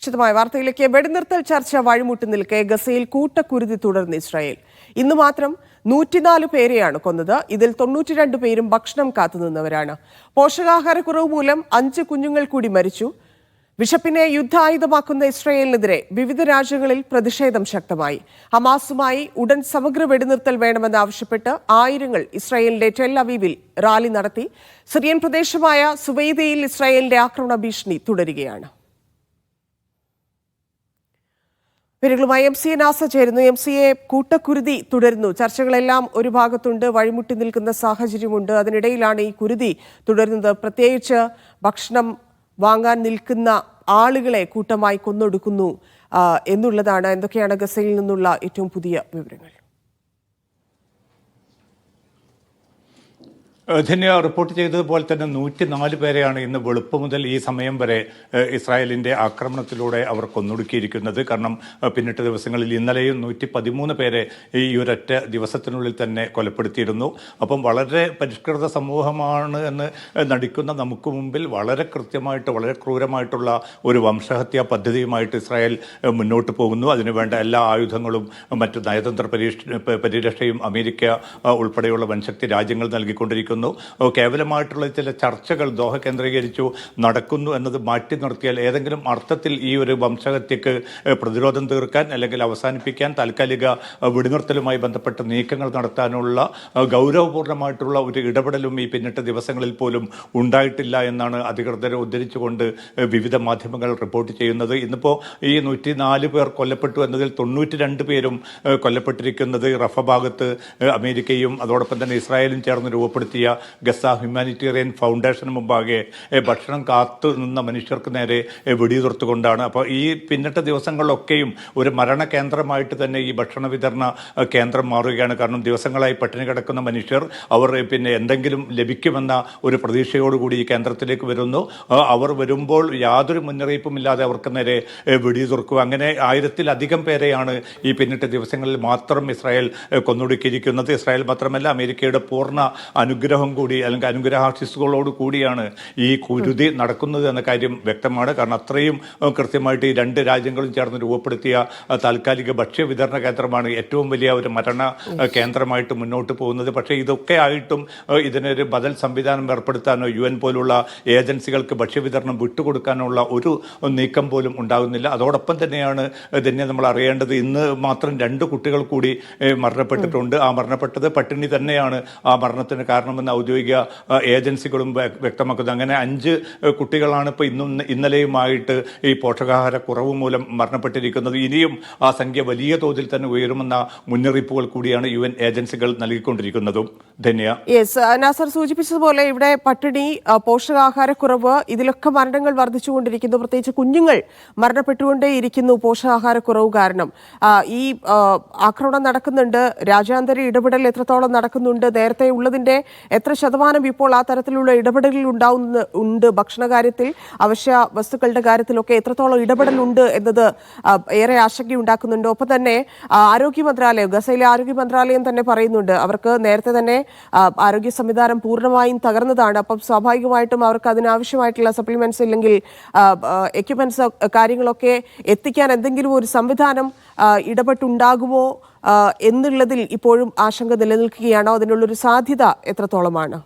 വിശദമായ വാർത്തയിലേക്ക്. വെടിനിർത്തൽ ചർച്ച വഴിമുട്ടി നിൽക്കെ ഗസയിൽ കൂട്ടക്കുരുതി തുടർന്ന് ഇസ്രായേൽ. ഇന്ന് മാത്രം 104 പേരെയാണ് കൊന്നത്. ഇതിൽ 92 പേരും ഭക്ഷണം കാത്തുനിന്നവരാണ്. പോഷകാഹാരക്കുറവ് മൂലം 5 കുഞ്ഞുങ്ങൾ കൂടി മരിച്ചു. വിശപ്പിനെ യുദ്ധായുധമാക്കുന്ന ഇസ്രായേലിനെതിരെ വിവിധ രാജ്യങ്ങളിൽ പ്രതിഷേധം ശക്തമായി. ഹമാസുമായി ഉടൻ സമഗ്ര വെടിനിർത്തൽ വേണമെന്നാവശ്യപ്പെട്ട് ആയിരങ്ങൾ ഇസ്രായേലിന്റെ ടെൽ അവീവിൽ റാലി നടത്തി. സിറിയൻ പ്രദേശമായ സുവൈദയിൽ ഇസ്രായേലിന്റെ ആക്രമണ ഭീഷണി തുടരുകയാണ്. പേരുകളുമായി MC നാസ ചേരുന്നു. MC-യെ, കൂട്ടക്കുരുതി തുടരുന്നു. ചർച്ചകളെല്ലാം ഒരു ഭാഗത്തുണ്ട്, വഴിമുട്ടി നിൽക്കുന്ന സാഹചര്യമുണ്ട്. അതിനിടയിലാണ് ഈ കുരുതി തുടരുന്നത്. പ്രത്യേകിച്ച് ഭക്ഷണം വാങ്ങാൻ നിൽക്കുന്ന ആളുകളെ കൂട്ടമായി കൊന്നൊടുക്കുന്നു എന്നുള്ളതാണ്. എന്തൊക്കെയാണ് ഗസയിൽ നിന്നുള്ള ഏറ്റവും പുതിയ വിവരങ്ങൾ? ധന്യ റിപ്പോർട്ട് ചെയ്തതുപോലെ തന്നെ 104 പേരെയാണ് ഇന്ന് വെളുപ്പ് മുതൽ ഈ സമയം വരെ ഇസ്രായേലിന്റെ ആക്രമണത്തിലൂടെ അവർ കൊന്നൊടുക്കിയിരിക്കുന്നത്. കാരണം പിന്നിട്ട ദിവസങ്ങളിൽ ഇന്നലെയും 113 പേരെ ഈ ഒരൊറ്റ ദിവസത്തിനുള്ളിൽ തന്നെ കൊലപ്പെടുത്തിയിരുന്നു. അപ്പം വളരെ പരിഷ്കൃത സമൂഹമാണ് എന്ന് നടിക്കുന്ന നമുക്ക് മുമ്പിൽ വളരെ കൃത്യമായിട്ട് വളരെ ക്രൂരമായിട്ടുള്ള ഒരു വംശഹത്യാ പദ്ധതിയുമായിട്ട് ഇസ്രായേൽ മുന്നോട്ട് പോകുന്നു. അതിനുവേണ്ട എല്ലാ ആയുധങ്ങളും മറ്റു നയതന്ത്ര പരിരക്ഷയും അമേരിക്ക ഉൾപ്പെടെയുള്ള വൻശക്തി രാജ്യങ്ങൾ നൽകിക്കൊണ്ടിരിക്കുന്നു. കേവലമായിട്ടുള്ള ചില ചർച്ചകൾ ദോഹ കേന്ദ്രീകരിച്ചു നടക്കുന്നു എന്നത് മാറ്റി നിർത്തിയാൽ ഏതെങ്കിലും അർത്ഥത്തിൽ ഈ ഒരു വംശഹത്യക്ക് പ്രതിരോധം തീർക്കാൻ അല്ലെങ്കിൽ അവസാനിപ്പിക്കാൻ താൽക്കാലിക വെടിനിർത്തലുമായി ബന്ധപ്പെട്ട നീക്കങ്ങൾ നടത്താനുള്ള ഗൗരവപൂർണമായിട്ടുള്ള ഒരു ഇടപെടലും ഈ പിന്നിട്ട ദിവസങ്ങളിൽ പോലും ഉണ്ടായിട്ടില്ല എന്നാണ് അധികൃതരെ ഉദ്ധരിച്ചുകൊണ്ട് വിവിധ മാധ്യമങ്ങൾ റിപ്പോർട്ട് ചെയ്യുന്നത്. ഇന്നിപ്പോൾ ഈ 104 പേർ കൊല്ലപ്പെട്ടു എന്നതിൽ 92 പേരും കൊല്ലപ്പെട്ടിരിക്കുന്നത് റഫ ഭാഗത്ത് അമേരിക്കയും അതോടൊപ്പം തന്നെ ഇസ്രായേലും ചേർന്ന് രൂപപ്പെടുത്തിയ ഗസ ഹ്യൂമാനിറ്റേറിയൻ ഫൗണ്ടേഷന് മുമ്പാകെ ഭക്ഷണം കാത്തു നിന്ന മനുഷ്യർക്ക് നേരെ വെടിയുതിർത്തുകൊണ്ടാണ്. അപ്പോൾ ഈ പിന്നിട്ട ദിവസങ്ങളിലൊക്കെയും ഒരു മരണ കേന്ദ്രമായിട്ട് തന്നെ ഈ ഭക്ഷണ വിതരണ കേന്ദ്രം മാറുകയാണ്. കാരണം ദിവസങ്ങളായി പട്ടിണി കിടക്കുന്ന മനുഷ്യർ അവർ എന്തെങ്കിലും ലഭിക്കുമെന്ന ഒരു പ്രതീക്ഷയോടുകൂടി ഈ കേന്ദ്രത്തിലേക്ക് വരുന്നു. അവർ വരുമ്പോൾ യാതൊരു മുന്നറിയിപ്പുമില്ലാതെ അവർക്ക് നേരെ വെടിയുതിർക്കുക. അങ്ങനെ 1000-ലധികം പേരെയാണ് ഈ പിന്നിട്ട ദിവസങ്ങളിൽ മാത്രം ഇസ്രായേൽ കൊന്നൊടുക്കിയിരിക്കുന്നത്. ഇസ്രായേൽ മാത്രമല്ല, അമേരിക്കയുടെ പൂർണ്ണ അനുഗ്രഹം കൂടി അല്ലെങ്കിൽ അനുഗ്രഹാശിസുകളോട് കൂടിയാണ് ഈ കുരുതി നടക്കുന്നത് എന്ന കാര്യം വ്യക്തമാണ്. കാരണം അത്രയും കൃത്യമായിട്ട് ഈ 2 രാജ്യങ്ങളും ചേർന്ന് രൂപപ്പെടുത്തിയ താൽക്കാലിക ഭക്ഷ്യ വിതരണ കേന്ദ്രമാണ് ഏറ്റവും വലിയ ഒരു മരണ കേന്ദ്രമായിട്ട് മുന്നോട്ട് പോകുന്നത്. പക്ഷേ ഇതൊക്കെ ആയിട്ടും ഇതിനൊരു ബദൽ സംവിധാനം ഏർപ്പെടുത്താനോ UN പോലുള്ള ഏജൻസികൾക്ക് ഭക്ഷ്യവിതരണം വിട്ടുകൊടുക്കാനുള്ള ഒരു നീക്കം പോലും ഉണ്ടാകുന്നില്ല. അതോടൊപ്പം തന്നെയാണ് തന്നെ നമ്മൾ അറിയേണ്ടത്, ഇന്ന് മാത്രം 2 കുട്ടികൾ കൂടി മരണപ്പെട്ടിട്ടുണ്ട്. ആ മരണപ്പെട്ടത് പട്ടിണി തന്നെയാണ് ആ മരണത്തിന് കാരണമെന്ന് ഔദ്യോഗിക ഏജൻസികളും വ്യക്തമാക്കുന്നത്. അങ്ങനെ 5 കുട്ടികളാണ് ഇപ്പോൾ ഇന്നലെയുമായിട്ട് ഈ പോഷകാഹാര കുറവ് മൂലം മരണപ്പെട്ടിരിക്കുന്നത്. ഇനിയും ആ സംഖ്യ വലിയ തോതിൽ തന്നെ ഉയരുമെന്ന മുന്നറിയിപ്പുകൾ കൂടിയാണ് UN ഏജൻസികൾ നൽകിക്കൊണ്ടിരിക്കുന്നതും. ധന്യ, നാസർ സൂചിപ്പിച്ചതുപോലെ ഇവിടെ പട്ടിണി, പോഷകാഹാരക്കുറവ്, ഇതിലൊക്കെ മരണങ്ങൾ വർദ്ധിച്ചുകൊണ്ടിരിക്കുന്നു. പ്രത്യേകിച്ച് കുഞ്ഞുങ്ങൾ മരണപ്പെട്ടുകൊണ്ടേയിരിക്കുന്നു പോഷകാഹാരക്കുറവ് കാരണം. ഈ ആക്രമണം നടക്കുന്നുണ്ട്, രാജ്യാന്തര ഇടപെടൽ എത്രത്തോളം നടക്കുന്നുണ്ട്, നേരത്തെ ഉള്ളതിന്റെ എത്ര ശതമാനം ഇപ്പോൾ ആ തരത്തിലുള്ള ഇടപെടലുകൾ ഉണ്ട്, ഭക്ഷണകാര്യത്തിൽ അവശ്യ വസ്തുക്കളുടെ കാര്യത്തിലൊക്കെ എത്രത്തോളം ഇടപെടലുണ്ട് എന്നത് ഏറെ ആശങ്കയുണ്ടാക്കുന്നുണ്ട്. ഒപ്പം തന്നെ ആരോഗ്യ മന്ത്രാലയം, ഗസയിലെ ആരോഗ്യ മന്ത്രാലയം തന്നെ പറയുന്നുണ്ട്, അവർക്ക് നേരത്തെ തന്നെ ആരോഗ്യ സംവിധാനം പൂർണ്ണമായും തകർന്നതാണ്. അപ്പം സ്വാഭാവികമായിട്ടും അവർക്ക് അതിനാവശ്യമായിട്ടുള്ള സപ്ലിമെന്റ്സ് ഇല്ലെങ്കിൽ എക്യുപ്മെന്റ്സ് കാര്യങ്ങളൊക്കെ എത്തിക്കാൻ എന്തെങ്കിലും ഒരു സംവിധാനം ഇടപെട്ടുണ്ടാകുമോ എന്നുള്ളതിൽ ഇപ്പോഴും ആശങ്ക നിലനിൽക്കുകയാണോ? അതിനുള്ളൊരു സാധ്യത എത്രത്തോളമാണ്?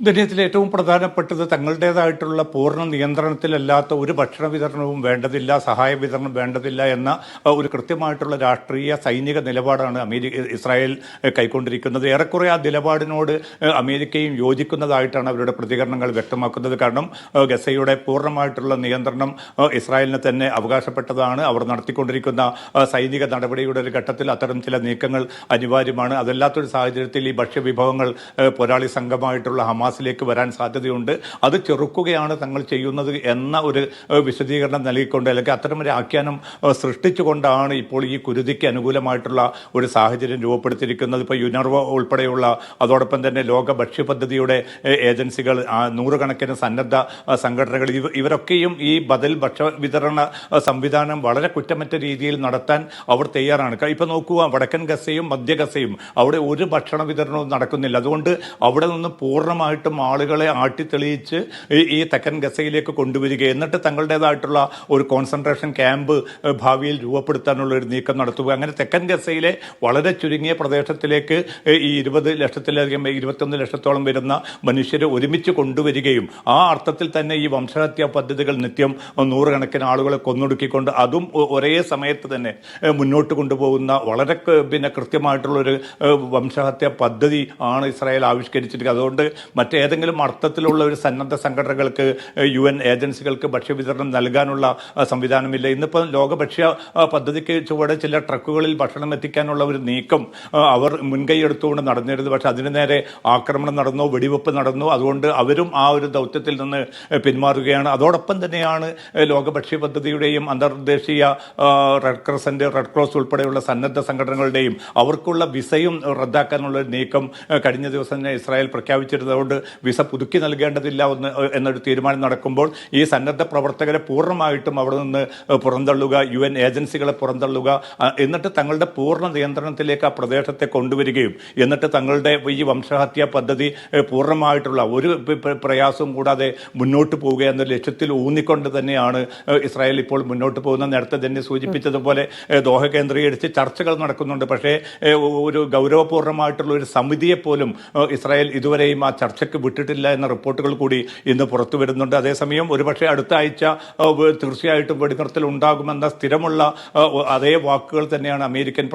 ദുനിയത്തിൽ ഏറ്റവും പ്രധാനപ്പെട്ടത് തങ്ങളുടേതായിട്ടുള്ള പൂർണ്ണ നിയന്ത്രണത്തിലല്ലാത്ത ഒരു ഭക്ഷണ വിതരണവും വേണ്ടതില്ല, സഹായ വിതരണം വേണ്ടതില്ല എന്ന ഒരു കൃത്യമായിട്ടുള്ള രാഷ്ട്രീയ സൈനിക നിലപാടാണ് ഇസ്രായേൽ കൈക്കൊണ്ടിരിക്കുന്നത്. ഏറെക്കുറെ ആ നിലപാടിനോട് അമേരിക്കയും യോജിക്കുന്നതായിട്ടാണ് അവരുടെ പ്രതികരണങ്ങൾ വ്യക്തമാക്കുന്നത്. കാരണം ഗസയുടെ പൂർണ്ണമായിട്ടുള്ള നിയന്ത്രണം ഇസ്രായേലിന് തന്നെ അവകാശപ്പെട്ടതാണ്. അവർ നടത്തിക്കൊണ്ടിരിക്കുന്ന സൈനിക നടപടിയുടെ ഒരു ഘട്ടത്തിൽ അത്തരം ചില നീക്കങ്ങൾ അനിവാര്യമാണ്. അതല്ലാത്തൊരു സാഹചര്യത്തിൽ ഈ ഭക്ഷ്യവിഭവങ്ങൾ പോരാളി സംഘമായിട്ടുള്ള ഹമാസിലേക്ക് വരാൻ സാധ്യതയുണ്ട്. അത് ചെറുക്കുകയാണ് തങ്ങൾ ചെയ്യുന്നത് എന്ന ഒരു വിശദീകരണം നൽകിക്കൊണ്ട് അല്ലെങ്കിൽ അത്തരമൊരു ആഖ്യാനം സൃഷ്ടിച്ചുകൊണ്ടാണ് ഇപ്പോൾ ഈ കുരുതിക്ക് അനുകൂലമായിട്ടുള്ള ഒരു സാഹചര്യം രൂപപ്പെടുത്തിയിരിക്കുന്നത്. ഇപ്പോൾ യുനെർവോ ഉൾപ്പെടെയുള്ള അതോടൊപ്പം തന്നെ ലോക ഭക്ഷ്യ പദ്ധതിയുടെ ഏജൻസികൾ, നൂറുകണക്കിന് സന്നദ്ധ സംഘടനകൾ, ഇവരൊക്കെയും ഈ ബദൽ ഭക്ഷ്യ വിതരണ സംവിധാനം വളരെ കുറ്റമറ്റ രീതിയിൽ നടത്താൻ അവർ തയ്യാറാണ്. ഇപ്പം നോക്കുക, വടക്കൻ ഗസയും മധ്യ ഗസയും അവിടെ ഒരു ഭക്ഷണ വിതരണവും നടക്കുന്നില്ല. അതുകൊണ്ട് അവിടെ നിന്ന് പൂർണ്ണമായിട്ട് പൂർണ്ണമായിട്ടും ആളുകളെ ആട്ടിത്തെളിയിച്ച് ഈ തെക്കൻ ഗസയിലേക്ക് കൊണ്ടുവരിക, എന്നിട്ട് തങ്ങളുടേതായിട്ടുള്ള ഒരു കോൺസെൻട്രേഷൻ ക്യാമ്പ് ഭാവിയിൽ രൂപപ്പെടുത്താനുള്ള ഒരു നീക്കം നടത്തുക. അങ്ങനെ തെക്കൻ ഗസയിലെ വളരെ ചുരുങ്ങിയ പ്രദേശത്തിലേക്ക് ഈ 20 ലക്ഷത്തിലധികം 21 ലക്ഷത്തോളം വരുന്ന മനുഷ്യരെ ഒരുമിച്ച് കൊണ്ടുവരികയും ആ അർത്ഥത്തിൽ തന്നെ ഈ വംശഹത്യാ പദ്ധതികൾ നിത്യം നൂറുകണക്കിന് ആളുകളെ കൊന്നൊടുക്കിക്കൊണ്ട് അതും ഒരേ സമയത്ത് തന്നെ മുന്നോട്ട് കൊണ്ടുപോകുന്ന വളരെ കൃത്യമായിട്ടുള്ളൊരു വംശഹത്യാ പദ്ധതി ആണ് ഇസ്രായേൽ ആവിഷ്കരിച്ചിരിക്കുന്നത്. അതുകൊണ്ട് മറ്റേതെങ്കിലും അർത്ഥത്തിലുള്ള ഒരു സന്നദ്ധ സംഘടനകൾക്ക് UN ഏജൻസികൾക്ക് ഭക്ഷ്യവിതരണം നൽകാനുള്ള സംവിധാനമില്ല. ഇന്നിപ്പോൾ ലോക ഭക്ഷ്യ പദ്ധതിക്ക് ചുവടെ ചില ട്രക്കുകളിൽ ഭക്ഷണം എത്തിക്കാനുള്ള ഒരു നീക്കം അവർ മുൻകൈ എടുത്തുകൊണ്ട് നടന്നിരുന്നു. പക്ഷെ അതിന് നേരെ ആക്രമണം നടന്നു, വെടിവെപ്പ് നടന്നു. അതുകൊണ്ട് അവരും ആ ഒരു ദൗത്യത്തിൽ നിന്ന് പിന്മാറുകയാണ്. അതോടൊപ്പം തന്നെയാണ് ലോക ഭക്ഷ്യ പദ്ധതിയുടെയും അന്തർദേശീയ റെഡ് ക്രസന്റ്, റെഡ് ക്രോസ് ഉൾപ്പെടെയുള്ള സന്നദ്ധ സംഘടനകളുടെയും അവർക്കുള്ള വിസയും റദ്ദാക്കാനുള്ള ഒരു നീക്കം കഴിഞ്ഞ ദിവസം തന്നെ ഇസ്രായേൽ പ്രഖ്യാപിച്ചിരുന്നതുകൊണ്ട് വിസ പുതുക്കി നൽകേണ്ടതില്ല എന്നൊരു തീരുമാനം നടക്കുമ്പോൾ ഈ സന്നദ്ധ പ്രവർത്തകരെ പൂർണ്ണമായിട്ടും അവിടെ നിന്ന് പുറന്തള്ളുക, UN ഏജൻസികളെ പുറന്തള്ളുക, എന്നിട്ട് തങ്ങളുടെ പൂർണ്ണ നിയന്ത്രണത്തിലേക്ക് ആ പ്രദേശത്തെ കൊണ്ടുവരികയും എന്നിട്ട് തങ്ങളുടെ ഈ വംശഹത്യാ പദ്ധതി പൂർണ്ണമായിട്ടുള്ള ഒരു പ്രയാസവും കൂടാതെ മുന്നോട്ട് പോവുക എന്ന ലക്ഷ്യത്തിൽ ഊന്നിക്കൊണ്ട് തന്നെയാണ് ഇസ്രായേൽ ഇപ്പോൾ മുന്നോട്ട് പോകുന്നത്. നേരത്തെ തന്നെ സൂചിപ്പിച്ചതുപോലെ ദോഹ കേന്ദ്രീകരിച്ച് ചർച്ചകൾ നടക്കുന്നുണ്ട്. പക്ഷേ ഒരു ഗൗരവപൂർണ്ണമായിട്ടുള്ള ഒരു സമിതിയെ പോലും ഇസ്രായേൽ ഇതുവരെയും ആ ചർച്ചയ്ക്ക് വിട്ടിട്ടില്ല എന്ന റിപ്പോർട്ടുകൾ കൂടി ഇന്ന് പുറത്തു വരുന്നുണ്ട്. അതേസമയം ഒരുപക്ഷെ അടുത്ത ആഴ്ച തീർച്ചയായിട്ടും വെടിനിർത്തൽ ഉണ്ടാകുമെന്ന സ്ഥിരമുള്ള അതേ വാക്കുകൾ തന്നെയാണ് അമേരിക്കൻ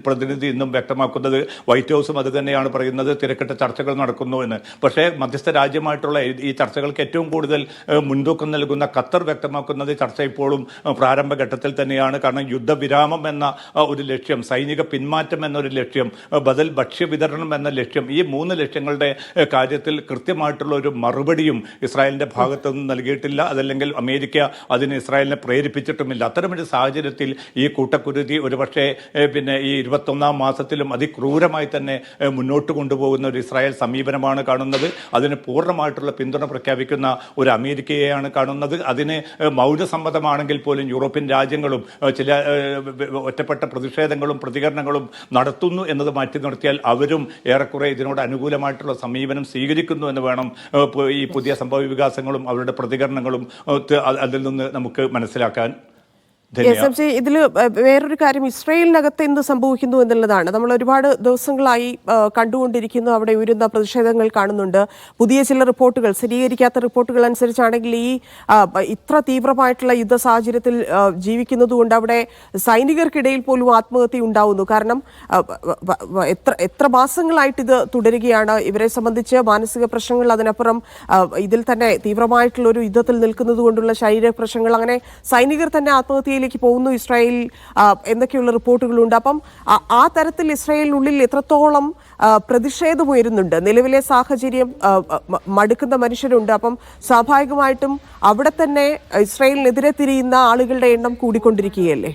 പ്രതിനിധി ഇന്നും വ്യക്തമാക്കുന്നത്. വൈറ്റ് ഹൗസും അത് തന്നെയാണ് പറയുന്നത്, തിരക്കിട്ട ചർച്ചകൾ നടക്കുന്നു എന്ന്. പക്ഷേ മധ്യസ്ഥ രാജ്യമായിട്ടുള്ള ഈ ചർച്ചകൾക്ക് ഏറ്റവും കൂടുതൽ മുൻതൂക്കം നൽകുന്ന ഖത്തർ വ്യക്തമാക്കുന്നത് ചർച്ച ഇപ്പോഴും പ്രാരംഭഘട്ടത്തിൽ തന്നെയാണ്. കാരണം യുദ്ധവിരാമം എന്ന ഒരു ലക്ഷ്യം, സൈനിക പിന്മാറ്റം എന്നൊരു ലക്ഷ്യം, ബദൽ ഭക്ഷ്യവിതരണം എന്ന ലക്ഷ്യം, ഈ 3 ലക്ഷ്യങ്ങളുടെ കാര്യത്തിൽ കൃത്യമായിട്ടുള്ള ഒരു മറുപടിയും ഇസ്രായേലിന്റെ ഭാഗത്തു നിന്ന് നൽകിയിട്ടില്ല. അതല്ലെങ്കിൽ അമേരിക്ക അതിന് ഇസ്രായേലിനെ പ്രേരിപ്പിച്ചിട്ടുമില്ല. അത്തരമൊരു സാഹചര്യത്തിൽ ഈ കൂട്ടക്കുരുതി ഒരുപക്ഷെ ഈ 21ാം മാസത്തിലും അതിക്രൂരമായി തന്നെ മുന്നോട്ട് കൊണ്ടുപോകുന്ന ഒരു ഇസ്രായേൽ സമീപനമാണ് കാണുന്നത്. അതിന് പൂർണ്ണമായിട്ടുള്ള പിന്തുണ പ്രഖ്യാപിക്കുന്ന ഒരു അമേരിക്കയെയാണ് കാണുന്നത്. അതിന് മൗനസമ്മതമാണെങ്കിൽ പോലും യൂറോപ്യൻ രാജ്യങ്ങളും ചില ഒറ്റപ്പെട്ട പ്രതിഷേധങ്ങളും പ്രതികരണങ്ങളും നടത്തുന്നു എന്നത് മാറ്റി നിർത്തിയാൽ അവരും ഏറെക്കുറെ ഇതിനോട് അനുകൂലമായിട്ടുള്ള സമീപനം സ്വീകരിക്കുന്നു എന്ന് വേണം ഈ പുതിയ സംഭവ വികാസങ്ങളും അവരുടെ പ്രതികരണങ്ങളും അതിൽ നിന്ന് നമുക്ക് മനസ്സിലാക്കാൻ. ഇതിൽ വേറൊരു കാര്യം, ഇസ്രയേലിനകത്ത് എന്ത് സംഭവിക്കുന്നു എന്നുള്ളതാണ്. നമ്മൾ ഒരുപാട് ദിവസങ്ങളായി കണ്ടുകൊണ്ടിരിക്കുന്നു. അവിടെ ഉയരുന്ന പ്രതിഷേധങ്ങൾ കാണുന്നുണ്ട്. പുതിയ ചില റിപ്പോർട്ടുകൾ, സ്ഥിരീകരിക്കാത്ത റിപ്പോർട്ടുകൾ അനുസരിച്ചാണെങ്കിൽ ഈ ഇത്ര തീവ്രമായിട്ടുള്ള യുദ്ധ സാഹചര്യത്തിൽ ജീവിക്കുന്നതുകൊണ്ട് അവിടെ സൈനികർക്കിടയിൽ പോലും ആത്മഹത്യ ഉണ്ടാവുന്നു. കാരണം എത്ര മാസങ്ങളായിട്ട് ഇത് തുടരുകയാണ്. ഇവരെ സംബന്ധിച്ച് മാനസിക പ്രശ്നങ്ങൾ, അതിനപ്പുറം ഇതിൽ തന്നെ തീവ്രമായിട്ടുള്ള ഒരു യുദ്ധത്തിൽ നിൽക്കുന്നത് കൊണ്ടുള്ള ശാരീരിക പ്രശ്നങ്ങൾ, അങ്ങനെ സൈനികർ തന്നെ ആത്മഹത്യ പോകുന്നു ഇസ്രായേൽ എന്നൊക്കെയുള്ള റിപ്പോർട്ടുകളുണ്ട്. അപ്പം ആ തരത്തിൽ ഇസ്രായേലിനുള്ളിൽ എത്രത്തോളം പ്രതിഷേധം ഉയരുന്നുണ്ട്. നിലവിലെ സാഹചര്യം മടുക്കുന്ന മനുഷ്യരുണ്ട്. അപ്പം സ്വാഭാവികമായിട്ടും അവിടെ തന്നെ ഇസ്രായേലിനെതിരെ തിരിയുന്ന ആളുകളുടെ എണ്ണം കൂടിക്കൊണ്ടിരിക്കുകയല്ലേ?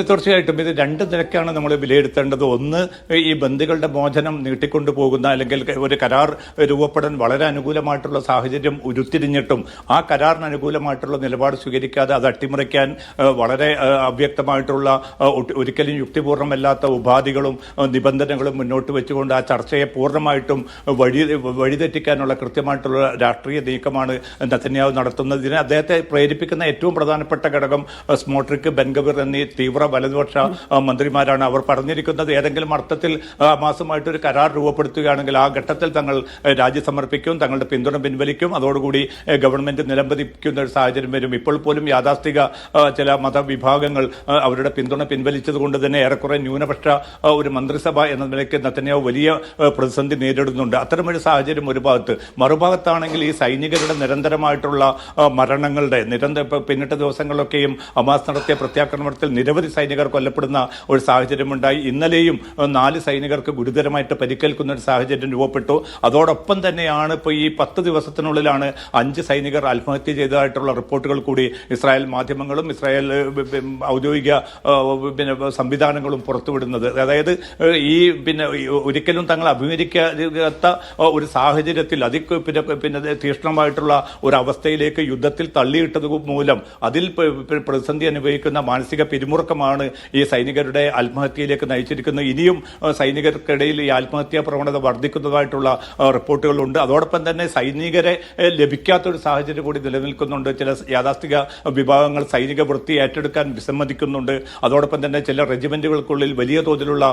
തീർച്ചയായിട്ടും ഇത് 2 നിലക്കാണ് നമ്മൾ വിലയിരുത്തേണ്ടത്. ഒന്ന്, ഈ ബന്ദികളുടെ മോചനം നീട്ടിക്കൊണ്ടുപോകുന്ന അല്ലെങ്കിൽ ഒരു കരാർ രൂപപ്പെടാൻ വളരെ അനുകൂലമായിട്ടുള്ള സാഹചര്യം ഉരുത്തിരിഞ്ഞിട്ടും ആ കരാറിന് അനുകൂലമായിട്ടുള്ള നിലപാട് സ്വീകരിക്കാതെ അത് അട്ടിമറിക്കാൻ വളരെ അവ്യക്തമായിട്ടുള്ള ഒരിക്കലും യുക്തിപൂർണ്ണമല്ലാത്ത ഉപാധികളും നിബന്ധനകളും മുന്നോട്ട് വെച്ചുകൊണ്ട് ആ ചർച്ചയെ പൂർണ്ണമായിട്ടും വഴിതെറ്റിക്കാനുള്ള കൃത്യമായിട്ടുള്ള രാഷ്ട്രീയ നീക്കമാണ് നെതന്യാഹു നടത്തുന്നത്. ഇതിനെ അദ്ദേഹത്തെ പ്രേരിപ്പിക്കുന്ന ഏറ്റവും പ്രധാനപ്പെട്ട ഘടകം സ്മോട്രിക്, ബെൻഗവിർ എന്നീ തീവ്ര വലതുപക്ഷ മന്ത്രിമാരാണ്. അവർ പറഞ്ഞിരിക്കുന്നത് ഏതെങ്കിലും അർത്ഥത്തിൽ മാസമായിട്ടൊരു കരാർ രൂപപ്പെടുത്തുകയാണെങ്കിൽ ആ ഘട്ടത്തിൽ തങ്ങൾ രാജി സമർപ്പിക്കും, തങ്ങളുടെ പിന്തുണ പിൻവലിക്കും, അതോടുകൂടി ഗവൺമെന്റ് നിലംപതിക്കുന്ന ഒരു സാഹചര്യം വരും. ഇപ്പോൾ പോലും യാഥാസ്ഥിക ചില മതവിഭാഗങ്ങൾ അവരുടെ പിന്തുണ പിൻവലിച്ചത് കൊണ്ട് തന്നെ ഏറെക്കുറെ ന്യൂനപക്ഷ ഒരു മന്ത്രിസഭ എന്ന നിലയ്ക്ക് നെതന്യാഹു വലിയ പ്രതിസന്ധി നേരിടുന്നുണ്ട്. അത്തരമൊരു സാഹചര്യം ഒരു ഭാഗത്ത്. മറുഭാഗത്താണെങ്കിൽ ഈ സൈനികരുടെ നിരന്തരമായിട്ടുള്ള മരണങ്ങളുടെ പിന്നിട്ട ദിവസങ്ങളിലൊക്കെയും ഹമാസ് നടത്തിയ പ്രത്യാക്രമണത്തിൽ നിരവധി സൈനികർ കൊല്ലപ്പെടുന്ന ഒരു സാഹചര്യമുണ്ടായി. ഇന്നലെയും 4 സൈനികർക്ക് ഗുരുതരമായിട്ട് പരിക്കേൽക്കുന്ന ഒരു സാഹചര്യം രൂപപ്പെട്ടു. അതോടൊപ്പം തന്നെയാണ് ഇപ്പോൾ ഈ 10 ദിവസത്തിനുള്ളിലാണ് 5 സൈനികർ ആത്മഹത്യ ചെയ്തതായിട്ടുള്ള റിപ്പോർട്ടുകൾ കൂടി ഇസ്രായേൽ മാധ്യമങ്ങളും ഇസ്രായേൽ ഔദ്യോഗിക സംവിധാനങ്ങളും പുറത്തുവിടുന്നത്. അതായത് ഈ ഒരിക്കലും തങ്ങൾ അഭിമുഖീകരിക്കാത്ത ഒരു സാഹചര്യത്തിൽ തീക്ഷ്ണമായിട്ടുള്ള ഒരു അവസ്ഥയിലേക്ക് യുദ്ധത്തിൽ തള്ളിയിട്ടത് മൂലം അതിൽ പ്രതിസന്ധി അനുഭവിക്കുന്ന മാനസിക പിരിമുറുക്കം പിരിമുറുക്കമാണ് ഈ സൈനികരുടെ ആത്മഹത്യയിലേക്ക് നയിച്ചിരിക്കുന്നത്. ഇനിയും സൈനികർക്കിടയിൽ ഈ ആത്മഹത്യാ പ്രവണത വർദ്ധിക്കുന്നതായിട്ടുള്ള റിപ്പോർട്ടുകളുണ്ട്. അതോടൊപ്പം തന്നെ സൈനികരെ ലഭിക്കാത്തൊരു സാഹചര്യം കൂടി നിലനിൽക്കുന്നുണ്ട്. ചില യാഥാസ്ഥിക വിഭാഗങ്ങൾ സൈനിക വൃത്തി ഏറ്റെടുക്കാൻ വിസമ്മതിക്കുന്നുണ്ട്. അതോടൊപ്പം തന്നെ ചില റെജിമെന്റുകൾക്കുള്ളിൽ വലിയ തോതിലുള്ള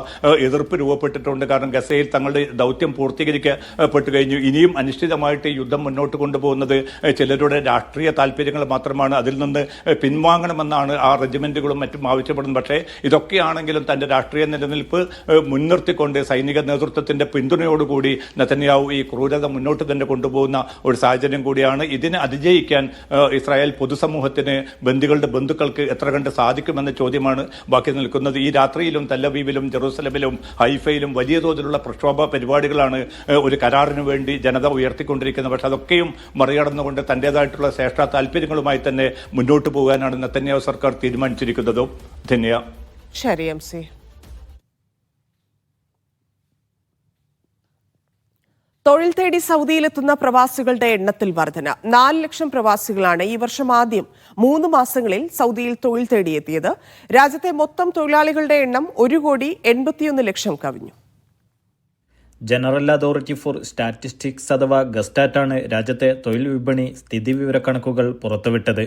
എതിർപ്പ് രൂപപ്പെട്ടിട്ടുണ്ട്. കാരണം ഗസയിൽ തങ്ങളുടെ ദൗത്യം പൂർത്തീകരിക്കപ്പെട്ടു കഴിഞ്ഞു. ഇനിയും അനിശ്ചിതമായിട്ട് യുദ്ധം മുന്നോട്ട് കൊണ്ടുപോകുന്നത് ചിലരുടെ രാഷ്ട്രീയ താല്പര്യങ്ങൾ മാത്രമാണ്. അതിൽ നിന്ന് പിൻവാങ്ങണമെന്നാണ് ആ റെജിമെന്റുകളും മറ്റും ആവശ്യപ്പെടുന്നത്. പക്ഷേ ഇതൊക്കെയാണെങ്കിലും തന്റെ രാഷ്ട്രീയ നിലനിൽപ്പ് മുൻനിർത്തിക്കൊണ്ട് സൈനിക നേതൃത്വത്തിന്റെ പിന്തുണയോടുകൂടി നെതന്യാഹു ഈ ക്രൂരത മുന്നോട്ട് തന്നെ കൊണ്ടുപോകുന്ന ഒരു സാഹചര്യം കൂടിയാണ്. ഇതിനെ അതിജയിക്കാൻ ഇസ്രായേൽ പൊതുസമൂഹത്തിന്, ബന്ദികളുടെ ബന്ധുക്കൾക്ക് എത്ര കണ്ട് സാധിക്കുമെന്ന ചോദ്യമാണ് ബാക്കി നിൽക്കുന്നത്. ഈ രാത്രിയിലും തെല്ലവീവിലും ജെറൂസലമിലും ഹൈഫയിലും വലിയ തോതിലുള്ള പ്രക്ഷോഭ പരിപാടികളാണ് ഒരു കരാറിന് വേണ്ടി ജനത ഉയർത്തിക്കൊണ്ടിരിക്കുന്നത്. പക്ഷെ അതൊക്കെയും മറികടന്നുകൊണ്ട് തന്റേതായിട്ടുള്ള ശ്രേഷ്ഠ താല്പര്യങ്ങളുമായി തന്നെ മുന്നോട്ട് പോകാനാണ് നെതന്യാഹു സർക്കാർ തീരുമാനിച്ചിരിക്കുന്നത്. ധന്യ. ശരി MC. തൊഴിൽ തേടി സൗദിയിലെത്തുന്ന പ്രവാസികളുടെ എണ്ണത്തിൽ വർധന. 4 ലക്ഷം പ്രവാസികളാണ് ഈ വർഷം ആദ്യം 3 മാസങ്ങളിൽ സൗദിയിൽ തൊഴിൽ തേടിയെത്തിയത്. രാജ്യത്തെ മൊത്തം തൊഴിലാളികളുടെ എണ്ണം 1,81,00,000 കവിഞ്ഞു. ജനറൽ അതോറിറ്റി ഫോർ സ്റ്റാറ്റിസ്റ്റിക്സ് അഥവാ ഗസ്റ്റാറ്റാണ് രാജ്യത്തെ തൊഴിൽ വിപണി സ്ഥിതിവിവരക്കണക്കുകൾ പുറത്തുവിട്ടത്.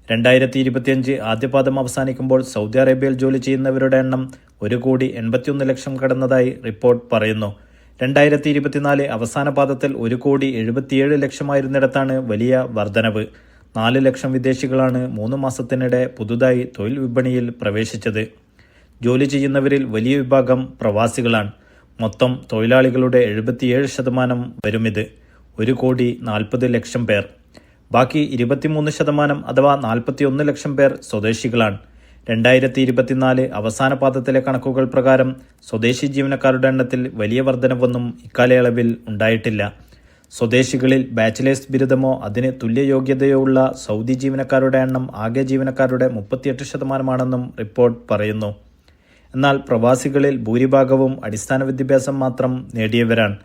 2025 ആദ്യപാദം അവസാനിക്കുമ്പോൾ സൗദി അറേബ്യയിൽ ജോലി ചെയ്യുന്നവരുടെ എണ്ണം 1,81,00,000 കടന്നതായി റിപ്പോർട്ട് പറയുന്നു. 2024 അവസാന പാദത്തിൽ 1,77,00,000 വലിയ വർധനവ്. 4 ലക്ഷം വിദേശികളാണ് 3 മാസത്തിനിടെ പുതുതായി തൊഴിൽ വിപണിയിൽ പ്രവേശിച്ചത്. ജോലി ചെയ്യുന്നവരിൽ വലിയ വിഭാഗം പ്രവാസികളാണ്. മൊത്തം തൊഴിലാളികളുടെ 77% വരുമിത്. 1,40,00,000 പേർ. ബാക്കി 23% അഥവാ 41 ലക്ഷം പേർ സ്വദേശികളാണ്. 2024 അവസാന പാദത്തിലെ കണക്കുകൾ പ്രകാരം സ്വദേശി ജീവനക്കാരുടെ എണ്ണത്തിൽ വലിയ വർധനവൊന്നും ഇക്കാലയളവിൽ ഉണ്ടായിട്ടില്ല. സ്വദേശികളിൽ ബാച്ചിലേഴ്സ് ബിരുദമോ അതിന് തുല്യ യോഗ്യതയോ ഉള്ള സൗദി ജീവനക്കാരുടെ എണ്ണം ആകെ ജീവനക്കാരുടെ 38% റിപ്പോർട്ട് പറയുന്നു. എന്നാൽ പ്രവാസികളിൽ ഭൂരിഭാഗവും അടിസ്ഥാന വിദ്യാഭ്യാസം മാത്രം നേടിയവരാണ്.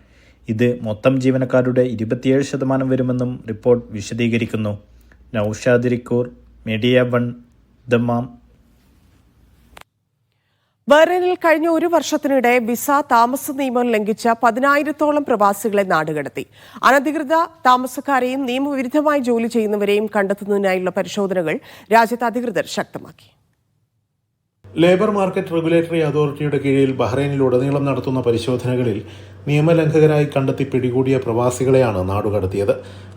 ഇത് മൊത്തം ജീവനക്കാരുടെ 27% വരുമെന്നും റിപ്പോർട്ട് വിശദീകരിക്കുന്നു. Naushad റിക്കൂർ, media 1, Dammam. ബഹ്റൈനിൽ കഴിഞ്ഞ 1 വർഷത്തിനിടെ വിസ താമസ നിയമം ലംഘിച്ച 10,000-ഓളം പ്രവാസികളെ നാടുകടത്തി. അനധികൃത താമസക്കാരെയും നിയമവിരുദ്ധമായി ജോലി ചെയ്യുന്നവരെയും കണ്ടെത്തുന്നതിനായുള്ള പരിശോധനകൾ രാജ്യത്തെ അധികൃതർ ശക്തമാക്കി. ലേബർ മാർക്കറ്റ് റെഗുലേറ്ററി അതോറിറ്റിയുടെ കീഴിൽ ബഹ്റൈനിലുടനീളം നടത്തുന്ന പരിശോധനകളിൽ നിയമലംഘകരായി കണ്ടെത്തി പിടികൂടിയ പ്രവാസികളെയാണ് നാടുകടത്തിയത്.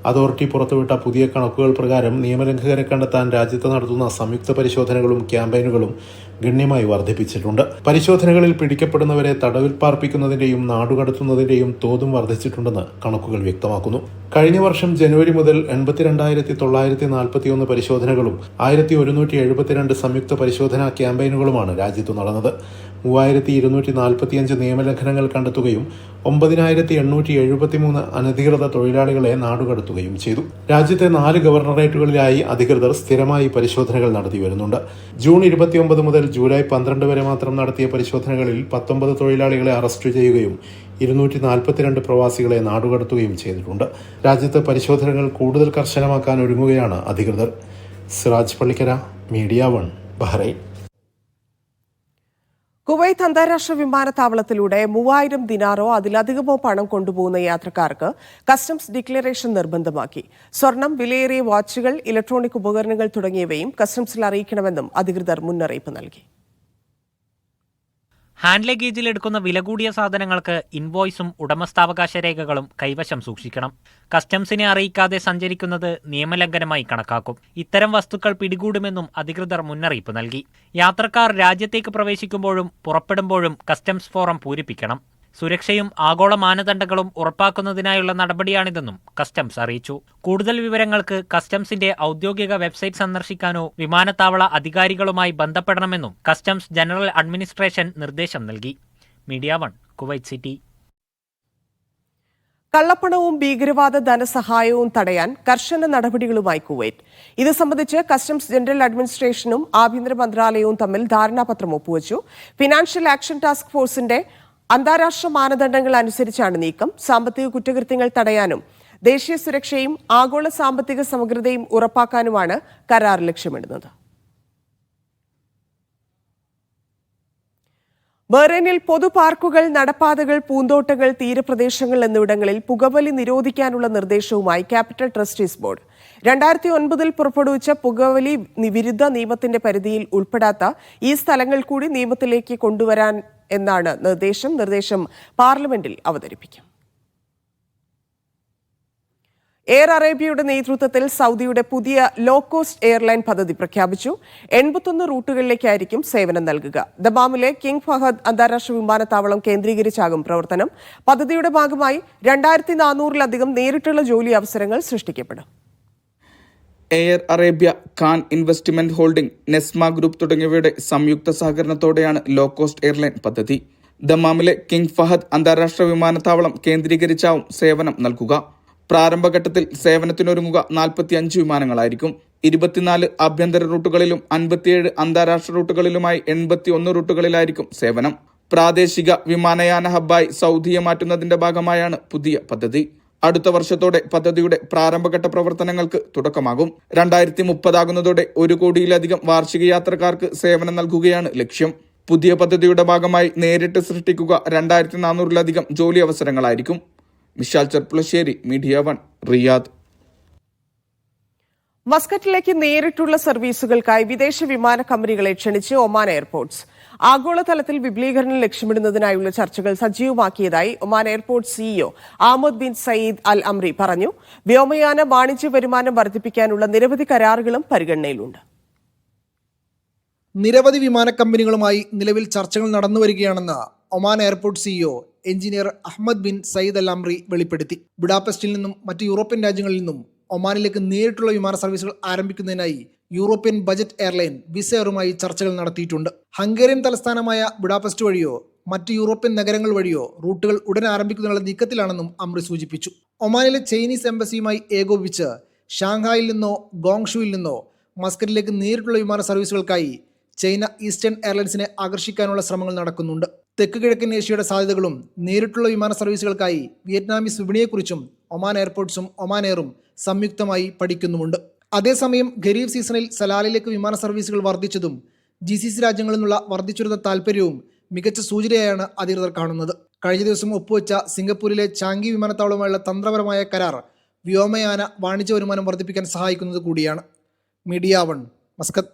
അതോറിറ്റി പുറത്തുവിട്ട പുതിയ കണക്കുകൾ പ്രകാരം നിയമലംഘകരെ കണ്ടെത്താൻ രാജ്യത്ത് നടത്തുന്ന സംയുക്ത പരിശോധനകളും ക്യാമ്പയിനുകളും ഗണ്യമായി വർദ്ധിപ്പിച്ചിട്ടുണ്ട്. പരിശോധനകളിൽ പിടിക്കപ്പെടുന്നവരെ തടവിൽ പാർപ്പിക്കുന്നതിന്റെയും നാടുകടത്തുന്നതിന്റെയും തോതും വർദ്ധിച്ചിട്ടുണ്ടെന്ന് കണക്കുകൾ വ്യക്തമാക്കുന്നു. കഴിഞ്ഞ വർഷം ജനുവരി മുതൽ 82,941 പരിശോധനകളും 1,172 സംയുക്ത പരിശോധനാ ക്യാമ്പയിനുകളുമാണ് രാജ്യത്തു നടന്നത്. 3,245 നിയമലംഘനങ്ങൾ കണ്ടെത്തുകയും 9,873 അനധികൃത തൊഴിലാളികളെ നാടുകടത്തുകയും ചെയ്തു. രാജ്യത്തെ 4 ഗവർണറേറ്റുകളിലായി അധികൃതർ സ്ഥിരമായി പരിശോധനകൾ നടത്തി വരുന്നുണ്ട്. ജൂൺ 29 മുതൽ ജൂലൈ 12 വരെ മാത്രം നടത്തിയ പരിശോധനകളിൽ 19 തൊഴിലാളികളെ അറസ്റ്റ് ചെയ്യുകയും 242 പ്രവാസികളെ നാടുകടത്തുകയും ചെയ്തിട്ടുണ്ട്. രാജ്യത്ത് പരിശോധനകൾ കൂടുതൽ കർശനമാക്കാൻ ഒരുങ്ങുകയാണ് അധികൃതർ. Siraj Pallikkara, media 1, Bahrain. Kuwait അന്താരാഷ്ട്ര വിമാനത്താവളത്തിലൂടെ 3,000 ദിനാറോ അതിലധികമോ പണം കൊണ്ടുപോകുന്ന യാത്രക്കാർക്ക് കസ്റ്റംസ് ഡിക്ലറേഷൻ നിർബന്ധമാക്കി. സ്വർണം, വിലയേറിയ വാച്ചുകൾ, ഇലക്ട്രോണിക് ഉപകരണങ്ങൾ തുടങ്ങിയവയും കസ്റ്റംസിൽ അറിയിക്കണമെന്നും അധികൃതർ മുന്നറിയിപ്പ് നൽകി. ഹാൻഡ് ലഗേജിൽ എടുക്കുന്ന വില കൂടിയ സാധനങ്ങൾക്ക് ഇൻവോയ്സും ഉടമസ്ഥാവകാശ രേഖകളും കൈവശം സൂക്ഷിക്കണം. കസ്റ്റംസിനെ അറിയിക്കാതെ സഞ്ചരിക്കുന്നത് നിയമലംഘനമായി കണക്കാക്കും. ഇത്തരം വസ്തുക്കൾ പിടികൂടുമെന്നും അധികൃതർ മുന്നറിയിപ്പ് നൽകി. യാത്രക്കാർ രാജ്യത്തേക്ക് പ്രവേശിക്കുമ്പോഴും പുറപ്പെടുമ്പോഴും കസ്റ്റംസ് ഫോറം പൂരിപ്പിക്കണം. സുരക്ഷയും ആഗോള മാനദണ്ഡങ്ങളും ഉറപ്പാക്കുന്നതിനായുള്ള നടപടിയാണിതെന്നും കസ്റ്റംസ് അറിയിച്ചു. കൂടുതൽ വിവരങ്ങൾക്ക് കസ്റ്റംസിന്റെ ഔദ്യോഗിക വെബ്സൈറ്റ് സന്ദർശിക്കാനോ വിമാനത്താവള അധികാരികളുമായി ബന്ധപ്പെടണമെന്നും കസ്റ്റംസ് ജനറൽ അഡ്മിനിസ്ട്രേഷൻ നിർദ്ദേശം നൽകി. Media 1, Kuwait city. കള്ളപ്പണവും ഭീകരവാദ ധനസഹായവും തടയാൻ കർശന നടപടികളുമായി കുവൈറ്റ്. ഇത് സംബന്ധിച്ച് കസ്റ്റംസ് ജനറൽ അഡ്മിനിസ്ട്രേഷനും ആഭ്യന്തര മന്ത്രാലയവും തമ്മിൽ ധാരണാപത്രം ഒപ്പുവച്ചു. ഫിനാൻഷ്യൽ ആക്ഷൻ ടാസ്ക് ഫോഴ്സിന്റെ അന്താരാഷ്ട്ര മാനദണ്ഡങ്ങൾ അനുസരിച്ചാണ് നീക്കം. സാമ്പത്തിക കുറ്റകൃത്യങ്ങൾ തടയാനും ദേശീയ സുരക്ഷയും ആഗോള സാമ്പത്തിക സമഗ്രതയും ഉറപ്പാക്കാനുമാണ് കരാർ ലക്ഷ്യമിടുന്നത്. ബഹ്റൈനിൽ പൊതുപാർക്കുകൾ, നടപ്പാതകൾ, പൂന്തോട്ടങ്ങൾ, തീരപ്രദേശങ്ങൾ എന്നിവിടങ്ങളിൽ പുകവലി നിരോധിക്കാനുള്ള നിർദ്ദേശവുമായി ക്യാപിറ്റൽ ട്രസ്റ്റീസ് ബോർഡ്. 2009 പുറപ്പെടുവിച്ച പുകവലി വിരുദ്ധ നിയമത്തിന്റെ പരിധിയിൽ ഉൾപ്പെടാത്ത ഈ സ്ഥലങ്ങൾ കൂടി നിയമത്തിലേക്ക് കൊണ്ടുവരാൻ എന്നാണ് നിർദ്ദേശം പാർലമെന്റിൽ അവതരിപ്പിക്കും. എയർ അറേബ്യയുടെ നേതൃത്വത്തിൽ സൗദിയുടെ പുതിയ ലോ കോസ്റ്റ് എയർലൈൻ പദ്ധതി പ്രഖ്യാപിച്ചു. 81 റൂട്ടുകളിലേക്കായിരിക്കും സേവനം നൽകുക. ദമാമിലെ കിങ് ഫഹദ് അന്താരാഷ്ട്ര വിമാനത്താവളം കേന്ദ്രീകരിച്ചാകും പ്രവർത്തനം. പദ്ധതിയുടെ ഭാഗമായി 2400-ലധികം നേരിട്ടുള്ള ജോലി അവസരങ്ങൾ സൃഷ്ടിക്കപ്പെടും. Air Arabia, Khan investment holding, Nesma group തുടങ്ങിയവയുടെ സംയുക്ത സഹകരണത്തോടെയാണ് ലോ കോസ്റ്റ് എയർലൈൻ പദ്ധതി. ദമാമിലെ കിങ് ഫഹദ് അന്താരാഷ്ട്ര വിമാനത്താവളം കേന്ദ്രീകരിച്ചാവും സേവനം നൽകുക. പ്രാരംഭഘട്ടത്തിൽ സേവനത്തിനൊരുങ്ങുക 45 വിമാനങ്ങളായിരിക്കും. 24 ആഭ്യന്തര റൂട്ടുകളിലും 57 അന്താരാഷ്ട്ര റൂട്ടുകളിലുമായി 81 റൂട്ടുകളിലായിരിക്കും സേവനം. പ്രാദേശിക വിമാനയാന ഹബ്ബായി സൗദിയെ മാറ്റുന്നതിന്റെ ഭാഗമായാണ് പുതിയ പദ്ധതി. അടുത്ത വർഷത്തോടെ പദ്ധതിയുടെ പ്രാരംഭഘട്ട പ്രവർത്തനങ്ങൾക്ക് തുടക്കമാകും. 2030 ആകുന്നതോടെ 1 കോടിയിലധികം വാർഷിക യാത്രക്കാർക്ക് സേവനം നൽകുകയാണ് ലക്ഷ്യം. പുതിയ പദ്ധതിയുടെ ഭാഗമായി നേരിട്ട് സൃഷ്ടിക്കുക 2400-ലധികം ജോലി അവസരങ്ങളായിരിക്കും. Mishal Cherpulassery, media 1, Riyadh. മസ്കറ്റിലേക്ക് നേരിട്ടുള്ള സർവീസുകൾക്കായി വിദേശ വിമാന കമ്പനികളെ ക്ഷണിച്ച് ഒമാൻ എയർപോർട്ട്സ്. ആഗോളതലത്തിൽ വിപുലീകരണം ലക്ഷ്യമിടുന്നതിനായുള്ള ചർച്ചകൾ സജീവമാക്കിയതായി Oman airport CEO Ahmed bin Said al Amri പറഞ്ഞു. വ്യോമയാന വാണിജ്യ വരുമാനം വർദ്ധിപ്പിക്കാനുള്ള നിരവധി കരാറുകളും പരിഗണനയിലുണ്ട്. നിരവധി വിമാന കമ്പനികളുമായി നിലവിൽ ചർച്ചകൾ നടന്നുവരികയാണെന്ന് Oman airport CEO engineer Ahmed bin Said al Amri വെളിപ്പെടുത്തി. ബുഡാപെസ്റ്റിൽ നിന്നും മറ്റ് യൂറോപ്യൻ രാജ്യങ്ങളിൽ നിന്നും ഒമാനിലേക്ക് നേരിട്ടുള്ള വിമാന സർവീസുകൾ ആരംഭിക്കുന്നതിനായി യൂറോപ്യൻ ബജറ്റ് എയർലൈൻ വിസ എയറുമായി ചർച്ചകൾ നടത്തിയിട്ടുണ്ട്. ഹംഗേറിയൻ തലസ്ഥാനമായ ബുഡാപെസ്റ്റ് വഴിയോ മറ്റ് യൂറോപ്യൻ നഗരങ്ങൾ വഴിയോ റൂട്ടുകൾ ഉടൻ ആരംഭിക്കുന്നതിനുള്ള നീക്കത്തിലാണെന്നും അംറി സൂചിപ്പിച്ചു. ഒമാനിലെ ചൈനീസ് എംബസിയുമായി ഏകോപിപ്പിച്ച് ഷാങ്ഹായിൽ നിന്നോ ഗോങ്ഷുവിൽ നിന്നോ മസ്കറ്റിലേക്ക് നേരിട്ടുള്ള വിമാന സർവീസുകൾക്കായി ചൈന ഈസ്റ്റേൺ എയർലൈൻസിനെ ആകർഷിക്കാനുള്ള ശ്രമങ്ങൾ നടക്കുന്നുണ്ട്. തെക്ക് കിഴക്കൻ ഏഷ്യയുടെ സാധ്യതകളും നേരിട്ടുള്ള വിമാന സർവീസുകൾക്കായി വിയറ്റ്നാമീസ് വിപണിയെക്കുറിച്ചും ഒമാൻ എയർപോർട്ട്സും ഒമാൻ എയറും സംയുക്തമായി പഠിക്കുന്നുമുണ്ട്. അതേസമയം ഖരീഫ് സീസണിൽ സലാലിലേക്ക് വിമാന സർവീസുകൾ വർദ്ധിച്ചതും GCC രാജ്യങ്ങളിൽ നിന്നുള്ള വർദ്ധിച്ചിരുന്ന താൽപ്പര്യവും മികച്ച സൂചനയായാണ് അധികൃതർ കാണുന്നത്. കഴിഞ്ഞ ദിവസം ഒപ്പുവെച്ച സിംഗപ്പൂരിലെ ചാങ്കി വിമാനത്താവളവുമായുള്ള തന്ത്രപരമായ കരാർ വ്യോമയാന വാണിജ്യ വരുമാനം വർദ്ധിപ്പിക്കാൻ സഹായിക്കുന്നത് കൂടിയാണ്. Media 1, Muscat.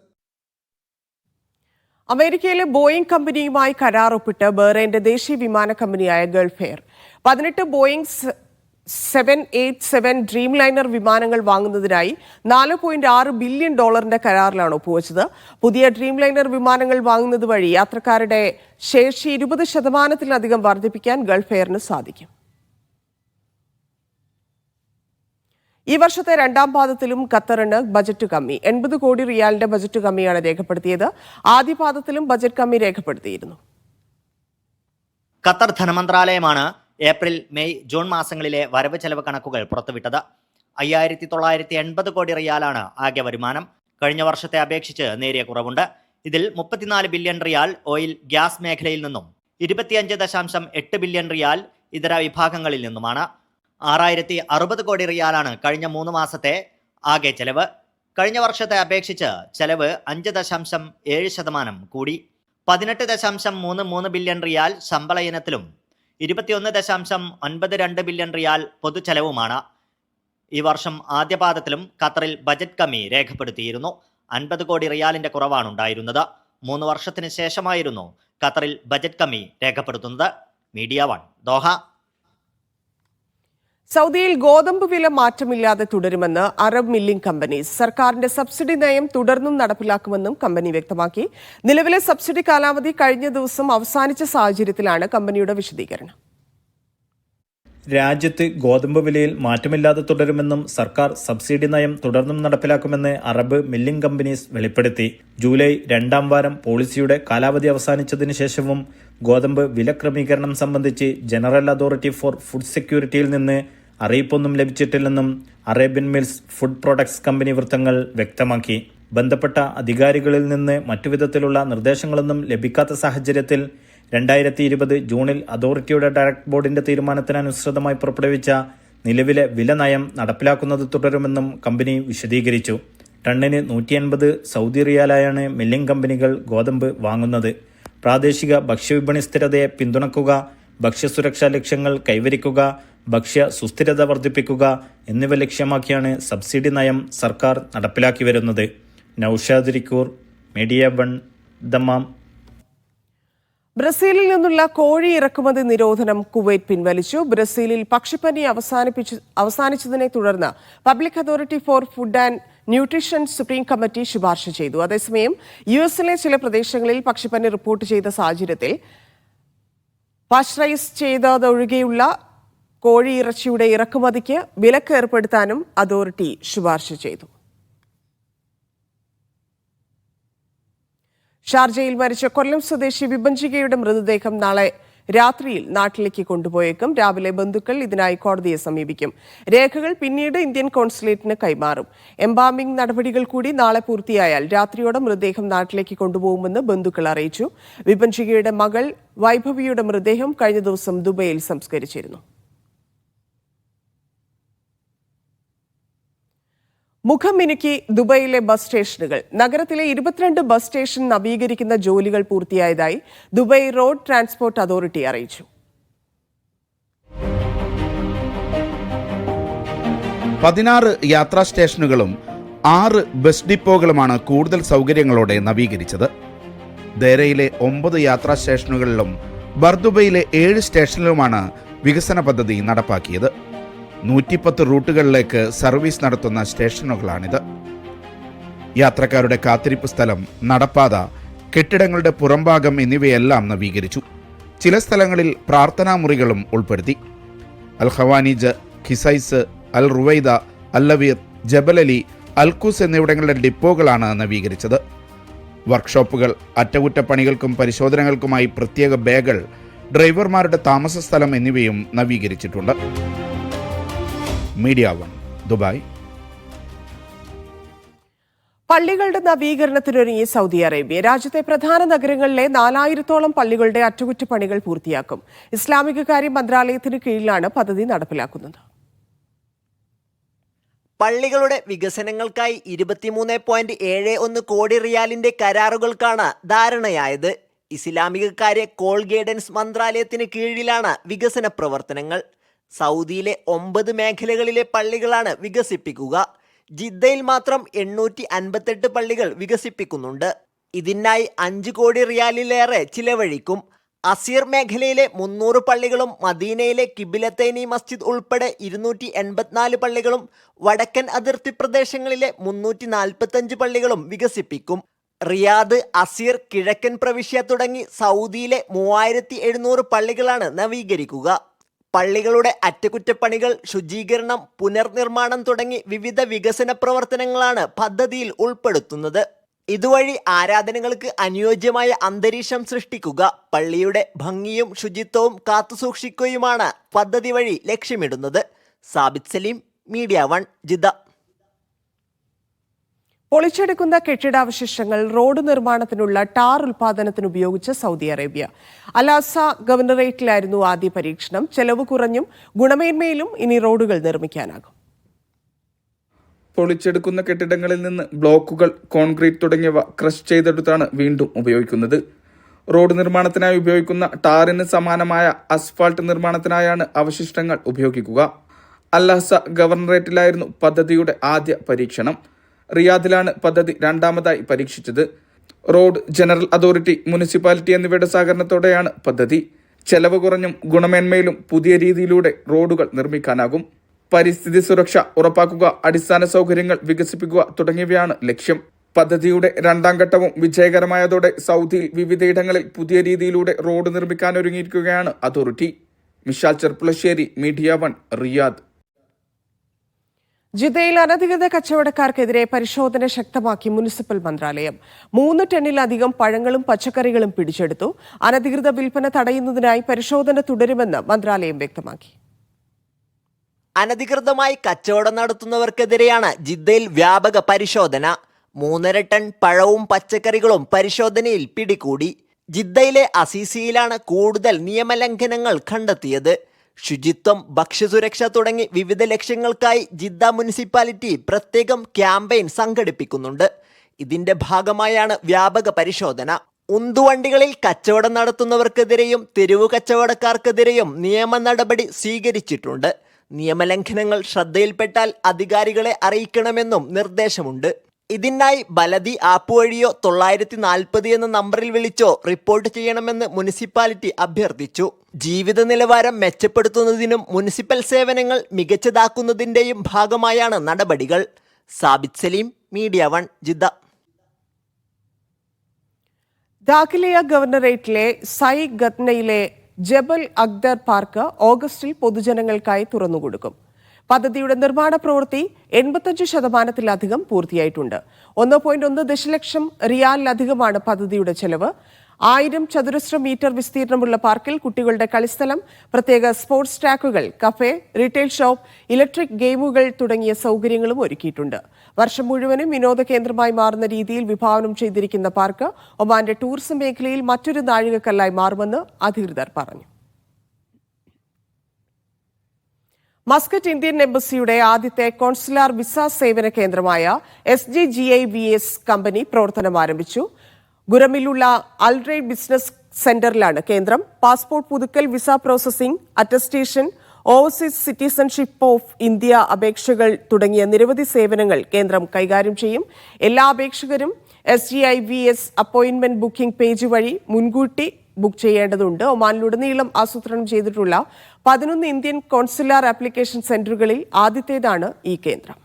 അമേരിക്കയിലെ ബോയിംഗ് കമ്പനിയുമായി കരാർ ഒപ്പിട്ട് ബഹ്റൈന്റെ ദേശീയ വിമാന കമ്പനിയായ Gulf air 18 Boeing 787 dream liner വിമാനങ്ങൾ വാങ്ങുന്നതിനായി $4.6 ബില്യൺ കരാറിലാണ് ഒപ്പുവെച്ചത്. പുതിയ ഡ്രീം ലൈനർ വിമാനങ്ങൾ വാങ്ങുന്നത് വഴി യാത്രക്കാരുടെ ശേഷി 20% വർദ്ധിപ്പിക്കാൻ ഗൾഫ് എയറിന് സാധിക്കും. ഈ വർഷത്തെ രണ്ടാം പാദത്തിലും ഖത്തറിന് ബജറ്റ് കമ്മി. 80 കോടി റിയാലിന്റെ ബജറ്റ് കമ്മിയാണ് രേഖപ്പെടുത്തിയത്. ആദ്യ പാദത്തിലും ബജറ്റ് കമ്മി രേഖപ്പെടുത്തിയിരുന്നു. ഖത്തർ ധനമന്ത്രാലയമാണ് ഏപ്രിൽ, മെയ്, ജൂൺ മാസങ്ങളിലെ വരവ് ചെലവ് കണക്കുകൾ പുറത്തുവിട്ടത്. 5980 കോടി റിയാലാണ് ആകെ വരുമാനം. കഴിഞ്ഞ വർഷത്തെ അപേക്ഷിച്ച് നേരിയ കുറവുണ്ട്. ഇതിൽ 34 ബില്യൺ റിയാൽ ഓയിൽ ഗ്യാസ് മേഖലയിൽ നിന്നും 25.8 ബില്യൺ റിയാൽ ഇതര വിഭാഗങ്ങളിൽ നിന്നുമാണ്. 6060 കോടി റിയാലാണ് കഴിഞ്ഞ 3 മാസത്തെ ആകെ ചെലവ്. കഴിഞ്ഞ വർഷത്തെ അപേക്ഷിച്ച് ചെലവ് 5.7% കൂടി. 18.33 ബില്യൺ റിയാൽ ശമ്പള ഇനത്തിലും 21.92 ബില്യൺ റിയാൽ പൊതുചെലവുമാണ്. ഈ വർഷം ആദ്യപാദത്തിലും ഖത്തറിൽ ബജറ്റ് കമ്മി രേഖപ്പെടുത്തിയിരുന്നു. 50 കോടി റിയാലിന്റെ കുറവാണ് ഉണ്ടായിരുന്നത്. 3 വർഷത്തിന് ശേഷമായിരുന്നു ഖത്തറിൽ ബജറ്റ് കമ്മി രേഖപ്പെടുത്തുന്നത്. Media 1, Doha. സൗദിയിൽ ഗോതമ്പ് വില മാറ്റമില്ലാതെ തുടരുമെന്ന് അറബ് മില്ലിംഗ് കമ്പനീസ്. സർക്കാരിന്റെ സബ്സിഡി നയം തുടർന്നും നടപ്പിലാക്കുമെന്നും കമ്പനി വ്യക്തമാക്കി. നിലവിലെ സബ്സിഡി കാലാവധി കഴിഞ്ഞ ദിവസം അവസാനിച്ച സാഹചര്യത്തിലാണ് കമ്പനിയുടെ വിശദീകരണം. രാജ്യത്ത് ഗോതമ്പ് വിലയിൽ മാറ്റമില്ലാതെ തുടരുമെന്നും സർക്കാർ സബ്സിഡി നയം തുടർന്നും നടപ്പിലാക്കുമെന്ന് അറബ് മില്ലിംഗ് കമ്പനീസ് വെളിപ്പെടുത്തി. ജൂലൈ 2ാം വാരം പോളിസിയുടെ കാലാവധി അവസാനിച്ചതിന് ശേഷവും ഗോതമ്പ് വില ക്രമീകരണം സംബന്ധിച്ച് ജനറൽ അതോറിറ്റി ഫോർ ഫുഡ് സെക്യൂരിറ്റിയിൽ നിന്ന് അറിയിപ്പൊന്നും ലഭിച്ചിട്ടില്ലെന്നും Arabian mills food products company വൃത്തങ്ങൾ വ്യക്തമാക്കി. ബന്ധപ്പെട്ട അധികാരികളിൽ നിന്ന് മറ്റുവിധത്തിലുള്ള നിർദ്ദേശങ്ങളൊന്നും ലഭിക്കാത്ത സാഹചര്യത്തിൽ 2020 ജൂണിൽ അതോറിറ്റിയുടെ ഡയറക്ട് ബോർഡിന്റെ തീരുമാനത്തിനനുസൃതമായി പുറപ്പെടുവിച്ച നിലവിലെ വില നയം നടപ്പിലാക്കുന്നത് തുടരുമെന്നും കമ്പനി വിശദീകരിച്ചു. ടണ്ണിന് 180 സൗദി റിയാലായാണ് മില്ലിംഗ് കമ്പനികൾ ഗോതമ്പ് വാങ്ങുന്നത്. പ്രാദേശിക ഭക്ഷ്യവിപണി സ്ഥിരതയെ പിന്തുണക്കുക, ഭക്ഷ്യസുരക്ഷാ ലക്ഷ്യങ്ങൾ കൈവരിക്കുക, ഭക്ഷ്യ സുസ്ഥിരത വർദ്ധിപ്പിക്കുക എന്നിവ ലക്ഷ്യമാക്കിയാണ് സബ്സിഡി നയം സർക്കാർ നടപ്പിലാക്കി വരുന്നത്. Naushad റിക്കൂർ, media 1, Dammam. ബ്രസീലിൽ നിന്നുള്ള കോഴി ഇറക്കുമതി നിരോധനം കുവൈറ്റ് പിൻവലിച്ചു. ബ്രസീലിൽ പക്ഷിപ്പനി അവസാനിച്ചതിനെ തുടർന്ന് public authority for food and nutrition supreme committee ശുപാർശ ചെയ്തു. അതേസമയം യുഎസിലെ ചില പ്രദേശങ്ങളിൽ പക്ഷിപ്പനി റിപ്പോർട്ട് ചെയ്ത സാഹചര്യത്തിൽ പാസ്ചറൈസ് ചെയ്തതൊഴികെയുള്ള കോഴി ഇറച്ചിയുടെ ഇറക്കുമതിക്ക് വിലക്ക് ഏർപ്പെടുത്താനും അതോറിറ്റി ശുപാർശ ചെയ്തു. ഷാർജയിൽ മരിച്ച കൊല്ലം സ്വദേശി വിഭജികയുടെ മൃതദേഹം നാളെ രാത്രിയിൽ നാട്ടിലേക്ക് കൊണ്ടുപോയേക്കും. രാവിലെ ബന്ധുക്കൾ ഇതിനായി കോടതിയെ സമീപിക്കും. രേഖകൾ പിന്നീട് ഇന്ത്യൻ കോൺസുലേറ്റിന് കൈമാറും. എംബാമിംഗ് നടപടികൾ കൂടി നാളെ പൂർത്തിയായാൽ രാത്രിയോടെ മൃതദേഹം നാട്ടിലേക്ക് കൊണ്ടുപോകുമെന്ന് ബന്ധുക്കൾ അറിയിച്ചു. വിഭജികയുടെ മകൾ വൈഭവിയുടെ മൃതദേഹം കഴിഞ്ഞ ദിവസം ദുബൈയിൽ സംസ്കരിച്ചിരുന്നു. മുഖമിനുക്കി ദുബൈയിലെ ബസ് സ്റ്റേഷനുകൾ. നഗരത്തിലെ 22 ബസ് സ്റ്റേഷൻ നവീകരിക്കുന്ന ജോലികൾ പൂർത്തിയായതായി ദുബൈ റോഡ് ട്രാൻസ്പോർട്ട് അതോറിറ്റി അറിയിച്ചു. 16 യാത്രാ സ്റ്റേഷനുകളും 6 ബസ് ഡിപ്പോകളുമാണ് കൂടുതൽ സൗകര്യങ്ങളോടെ നവീകരിച്ചത്. ദേരയിലെ 9 യാത്രാ സ്റ്റേഷനുകളിലും ബർദുബയിലെ 7 സ്റ്റേഷനിലുമാണ് വികസന പദ്ധതി നടപ്പാക്കിയത്. 110 റൂട്ടുകളിലേക്ക് സർവീസ് നടത്തുന്ന സ്റ്റേഷനുകളാണിത്. യാത്രക്കാരുടെ കാത്തിരിപ്പ് സ്ഥലം, നടപ്പാത, കെട്ടിടങ്ങളുടെ പുറംഭാഗം എന്നിവയെല്ലാം നവീകരിച്ചു. ചില സ്ഥലങ്ങളിൽ പ്രാർത്ഥനാ മുറികളും ഉൾപ്പെടുത്തി. Al Khawaneej, Qusais, al Ruwayyah, al Awir, Jebel Ali, al Quoz എന്നിവിടങ്ങളുടെ ഡിപ്പോകളാണ് നവീകരിച്ചത്. വർക്ക്ഷോപ്പുകൾ, അറ്റകുറ്റപ്പണികൾക്കും പരിശോധനകൾക്കുമായി പ്രത്യേക ബേകൾ, ഡ്രൈവർമാരുടെ താമസ സ്ഥലം എന്നിവയും നവീകരിച്ചിട്ടുണ്ട്. Media 1, Dubai. പള്ളികളുടെ നവീകരണത്തിനൊരുങ്ങി സൗദി അറേബ്യ. രാജ്യത്തെ പ്രധാന നഗരങ്ങളിലെ 4000-ഓളം പള്ളികളുടെ അറ്റകുറ്റപ്പണികൾ പൂർത്തിയാക്കും. ഇസ്ലാമിക കാര്യ മന്ത്രാലയത്തിന് കീഴിലാണ് പദ്ധതി നടപ്പിലാക്കുന്നത്. പള്ളികളുടെ വികസനങ്ങൾക്കായി 23.71 കോടി റിയാലിന്റെ കരാറുകൾക്കാണ് ധാരണയായത്. ഇസ്ലാമിക കാര്യ കോൾ ഗൈഡൻസ് മന്ത്രാലയത്തിന് കീഴിലാണ് വികസന പ്രവർത്തനങ്ങൾ. സൗദിയിലെ 9 മേഖലകളിലെ പള്ളികളാണ് വികസിപ്പിക്കുക. ജിദ്ദയിൽ മാത്രം 858 പള്ളികൾ വികസിപ്പിക്കുന്നുണ്ട്. ഇതിനായി 5 കോടി റിയാലിലേറെ ചിലവഴിക്കും. അസീർ മേഖലയിലെ 300 പള്ളികളും മദീനയിലെ കിബിലത്തൈനി മസ്ജിദ് ഉൾപ്പെടെ 284 പള്ളികളും വടക്കൻ അതിർത്തി പ്രദേശങ്ങളിലെ 345 പള്ളികളും വികസിപ്പിക്കും. റിയാദ്, അസീർ, കിഴക്കൻ പ്രവിശ്യ തുടങ്ങി സൗദിയിലെ 3700 പള്ളികളാണ് നവീകരിക്കുക. പള്ളികളുടെ അറ്റകുറ്റപ്പണികൾ, ശുചീകരണം, പുനർനിർമ്മാണം തുടങ്ങി വിവിധ വികസന പ്രവർത്തനങ്ങളാണ് പദ്ധതിയിൽ ഉൾപ്പെടുത്തുന്നത്. ഇതുവഴി ആരാധനകൾക്ക് അനുയോജ്യമായ അന്തരീക്ഷം സൃഷ്ടിക്കുക, പള്ളിയുടെ ഭംഗിയും ശുചിത്വവും കാത്തുസൂക്ഷിക്കുകയുമാണ് പദ്ധതി വഴി ലക്ഷ്യമിടുന്നത്. Sabith Saleem, media 1, Jeddah. പൊളിച്ചെടുക്കുന്ന കെട്ടിടാവശിഷ്ടങ്ങൾ റോഡ് നിർമ്മാണത്തിനുള്ള ടാർ ഉൽപാദനത്തിന് ഉപയോഗിച്ച് സൗദി അറേബ്യ. അലാസ ഗവർണറേറ്റിലായിരുന്നു ആദ്യ പരീക്ഷണം. ചെലവ് കുറഞ്ഞും ഗുണമേന്മയിലും ഇനി റോഡുകൾ നിർമ്മിക്കാനാകും. പൊളിച്ചെടുക്കുന്ന കെട്ടിടങ്ങളിൽ നിന്ന് ബ്ലോക്കുകൾ, കോൺക്രീറ്റ് തുടങ്ങിയവ ക്രഷ് ചെയ്തെടുത്താണ് വീണ്ടും ഉപയോഗിക്കുന്നത്. റോഡ് നിർമ്മാണത്തിനായി ഉപയോഗിക്കുന്ന ടാറിന് സമാനമായ അസ്ഫാൾട്ട് നിർമ്മാണത്തിനായാണ് അവശിഷ്ടങ്ങൾ ഉപയോഗിക്കുക. അലാസ ഗവർണറേറ്റിലായിരുന്നു പദ്ധതിയുടെ ആദ്യ പരീക്ഷണം. റിയാദിലാണ് പദ്ധതി രണ്ടാമതായി പരീക്ഷിച്ചത്. റോഡ്, ജനറൽ അതോറിറ്റി, മുനിസിപ്പാലിറ്റി എന്നിവയുടെ സഹകരണത്തോടെയാണ് പദ്ധതി. ചെലവ് കുറഞ്ഞും ഗുണമേന്മയിലും പുതിയ രീതിയിലൂടെ റോഡുകൾ നിർമ്മിക്കാനാകും. പരിസ്ഥിതി സുരക്ഷ ഉറപ്പാക്കുക, അടിസ്ഥാന സൗകര്യങ്ങൾ വികസിപ്പിക്കുക തുടങ്ങിയവയാണ് ലക്ഷ്യം. പദ്ധതിയുടെ രണ്ടാം ഘട്ടവും വിജയകരമായതോടെ സൗദിയിൽ വിവിധയിടങ്ങളിൽ പുതിയ രീതിയിലൂടെ റോഡ് നിർമ്മിക്കാനൊരുങ്ങിയിരിക്കുകയാണ് authority. Mishal Cherpulassery, media 1, Riyadh. ജിദ്ദയിൽ അനധികൃത കച്ചവടക്കാർക്കെതിരെ പരിശോധന ശക്തമാക്കി മുനിസിപ്പൽ മന്ത്രാലയം. 3 ടണ്ണിലധികം പഴങ്ങളും പച്ചക്കറികളും പിടിച്ചെടുത്തു. അനധികൃത വിൽപ്പന തടയുന്നതിനായി പരിശോധന തുടരുമെന്ന് മന്ത്രാലയം വ്യക്തമാക്കി. അനധികൃതമായി കച്ചവടം നടത്തുന്നവർക്കെതിരെയാണ് ജിദ്ദയിൽ വ്യാപക പരിശോധന. 3.5 ടൺ പഴവും പച്ചക്കറികളും പരിശോധനയിൽ പിടികൂടി. ജിദ്ദയിലെ അസീസിയിലാണ് കൂടുതൽ നിയമലംഘനങ്ങൾ കണ്ടെത്തിയത്. ശുചിത്വം, ഭക്ഷ്യസുരക്ഷ തുടങ്ങി വിവിധ ലക്ഷ്യങ്ങൾക്കായി ജിദ്ദ മുനിസിപ്പാലിറ്റി പ്രത്യേകം ക്യാമ്പയിൻ സംഘടിപ്പിക്കുന്നുണ്ട്. ഇതിന്റെ ഭാഗമായാണ് വ്യാപക പരിശോധന. ഉന്തുവണ്ടികളിൽ കച്ചവടം നടത്തുന്നവർക്കെതിരെയും തെരുവു കച്ചവടക്കാർക്കെതിരെയും നിയമ നടപടി സ്വീകരിച്ചിട്ടുണ്ട്. നിയമലംഘനങ്ങൾ ശ്രദ്ധയിൽപ്പെട്ടാൽ അധികാരികളെ അറിയിക്കണമെന്നും നിർദ്ദേശമുണ്ട്. ഇതിനായി ബലതി ആപ്പ് വഴിയോ 940 എന്ന നമ്പറിൽ വിളിച്ചോ റിപ്പോർട്ട് ചെയ്യണമെന്ന് മുനിസിപ്പാലിറ്റി അഭ്യർത്ഥിച്ചു. ജീവിത നിലവാരം മെച്ചപ്പെടുത്തുന്നതിനും മുനിസിപ്പൽ സേവനങ്ങൾ മികച്ചതാക്കുന്നതിൻ്റെയും ഭാഗമായാണ് നടപടികൾ. Sabith Saleem, media 1, Jeddah. Dakhiliyah ഗവർണറേറ്റിലെ സൈ ഗത്നയിലെ ജബൽ അഖ്ദർ പാർക്ക് ഓഗസ്റ്റിൽ പൊതുജനങ്ങൾക്കായി തുറന്നുകൊടുക്കും. പദ്ധതിയുടെ നിർമ്മാണ പ്രവൃത്തി 85% പൂർത്തിയായിട്ടുണ്ട്. 1.1 ദശലക്ഷം റിയാലിലധികമാണ് പദ്ധതിയുടെ ചെലവ്. 1000 ചതുരശ്ര മീറ്റർ വിസ്തീർണമുള്ള പാർക്കിൽ കുട്ടികളുടെ കളിസ്ഥലം, പ്രത്യേക സ്പോർട്സ് ട്രാക്കുകൾ, കഫേ, റീറ്റെയിൽ ഷോപ്പ്, ഇലക്ട്രിക് ഗെയിമുകൾ തുടങ്ങിയ സൗകര്യങ്ങളും ഒരുക്കിയിട്ടുണ്ട്. വർഷം മുഴുവനും വിനോദ കേന്ദ്രമായി മാറുന്ന രീതിയിൽ വിഭാവനം ചെയ്തിരിക്കുന്ന പാർക്ക് ഒമാന്റെ ടൂറിസം മേഖലയിൽ മറ്റൊരു നാഴികക്കല്ലായി മാറുമെന്ന് അധികൃതർ പറഞ്ഞു. മസ്കറ്റ് ഇന്ത്യൻ എംബസിയുടെ ആദ്യത്തെ കോൺസുലാർ വിസ സേവന കേന്ദ്രമായ SGGIVS കമ്പനി പ്രവർത്തനം ആരംഭിച്ചു. ഗുരമിലുള്ള അൽറൈഡ് ബിസിനസ് സെന്ററിലാണ് കേന്ദ്രം. പാസ്പോർട്ട് പുതുക്കൽ, visa processing, attestation, overseas citizenship of India അപേക്ഷകൾ തുടങ്ങിയ നിരവധി സേവനങ്ങൾ കേന്ദ്രം കൈകാര്യം ചെയ്യും. എല്ലാ അപേക്ഷകരും SGIVS അപ്പോയിന്റ്മെന്റ് ബുക്കിംഗ് പേജ് വഴി മുൻകൂട്ടി ബുക്ക് ചെയ്യേണ്ടതുണ്ട്. ഒമാനിലുടനീളം ആസൂത്രണം ചെയ്തിട്ടുള്ള 11 ഇന്ത്യൻ കോൺസുലാർ ആപ്ലിക്കേഷൻ സെന്ററുകളിൽ ആദ്യത്തേതാണ് ഈ കേന്ദ്രം.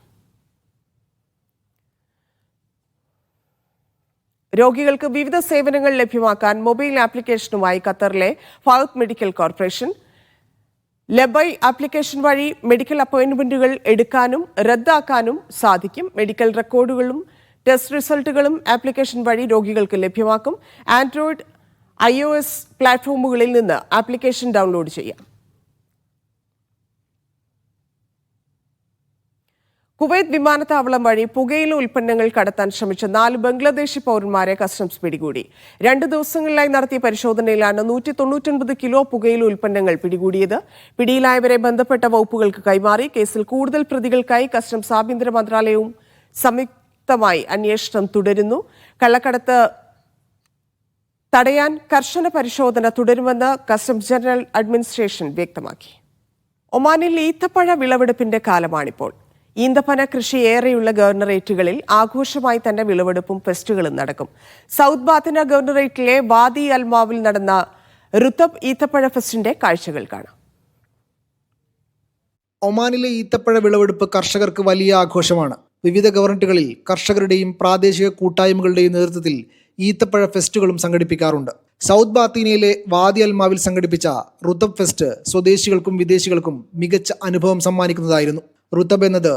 രോഗികൾക്ക് വിവിധ സേവനങ്ങൾ ലഭ്യമാക്കാൻ മൊബൈൽ ആപ്ലിക്കേഷനുമായി ഖത്തറിലെ ഫൗത്ത് മെഡിക്കൽ കോർപ്പറേഷൻ. ലബൈ ആപ്ലിക്കേഷൻ വഴി മെഡിക്കൽ അപ്പോയിന്റ്മെന്റുകൾ എടുക്കാനും റദ്ദാക്കാനും സാധിക്കും. മെഡിക്കൽ റെക്കോർഡുകളും ടെസ്റ്റ് റിസൾട്ടുകളും ആപ്ലിക്കേഷൻ വഴി രോഗികൾക്ക് ലഭ്യമാക്കും. ആൻഡ്രോയിഡ്, iOS പ്ലാറ്റ്ഫോമുകളിൽ നിന്ന് ആപ്ലിക്കേഷൻ ഡൗൺലോഡ് ചെയ്യാം. കുവൈത്ത് വിമാനത്താവളം വഴി പുകയില ഉൽപ്പന്നങ്ങൾ കടത്താൻ ശ്രമിച്ച 4 ബംഗ്ലാദേശി പൗരന്മാരെ കസ്റ്റംസ് പിടികൂടി. 2 ദിവസങ്ങളിലായി നടത്തിയ പരിശോധനയിലാണ് 199 കിലോ പുകയില ഉൽപ്പന്നങ്ങൾ പിടികൂടിയത്. പിടിയിലായവരെ ബന്ധപ്പെട്ട വകുപ്പുകൾക്ക് കൈമാറി. കേസിൽ കൂടുതൽ പ്രതികൾക്കായി കസ്റ്റംസ്, ആഭ്യന്തര മന്ത്രാലയവും സംയുക്തമായി അന്വേഷണം തുടരുന്നു. കള്ളക്കടത്ത് തടയാൻ കർശന പരിശോധന തുടരുമെന്ന് കസ്റ്റംസ് ജനറൽ അഡ്മിനിസ്ട്രേഷൻ വ്യക്തമാക്കി. ഒമാനിൽ ഈത്തപ്പഴ വിളവെടുപ്പിന്റെ കാലമാണിപ്പോൾ. ഈന്തപ്പന കൃഷി ഏറെയുള്ള ഗവർണറേറ്റുകളിൽ ആഘോഷമായി തന്നെ വിളവെടുപ്പും ഫെസ്റ്റുകളും നടക്കും. സൗത്ത് ബാത്തിന ഗവർണറേറ്റിലെ വാദി അൽമാവിൽ നടന്ന റുതബ് ഈത്തപ്പഴ ഫെസ്റ്റിന്റെ കാഴ്ചകൾ കാണാം. ഒമാനിലെ ഈത്തപ്പഴ വിളവെടുപ്പ് കർഷകർക്ക് വലിയ ആഘോഷമാണ്. വിവിധ ഗവർണറേറ്റുകളിൽ കർഷകരുടെയും പ്രാദേശിക കൂട്ടായ്മകളുടെയും നേതൃത്വത്തിൽ ഈത്തപ്പഴ ഫെസ്റ്റുകളും സംഘടിപ്പിക്കാറുണ്ട്. സൗത്ത് ബാത്തീനയിലെ വാദി അൽമാവിൽ സംഘടിപ്പിച്ച റുതബ് ഫെസ്റ്റ് സ്വദേശികൾക്കും വിദേശികൾക്കും മികച്ച അനുഭവം സമ്മാനിക്കുന്നതായിരുന്നു. റുതബ് എന്നത്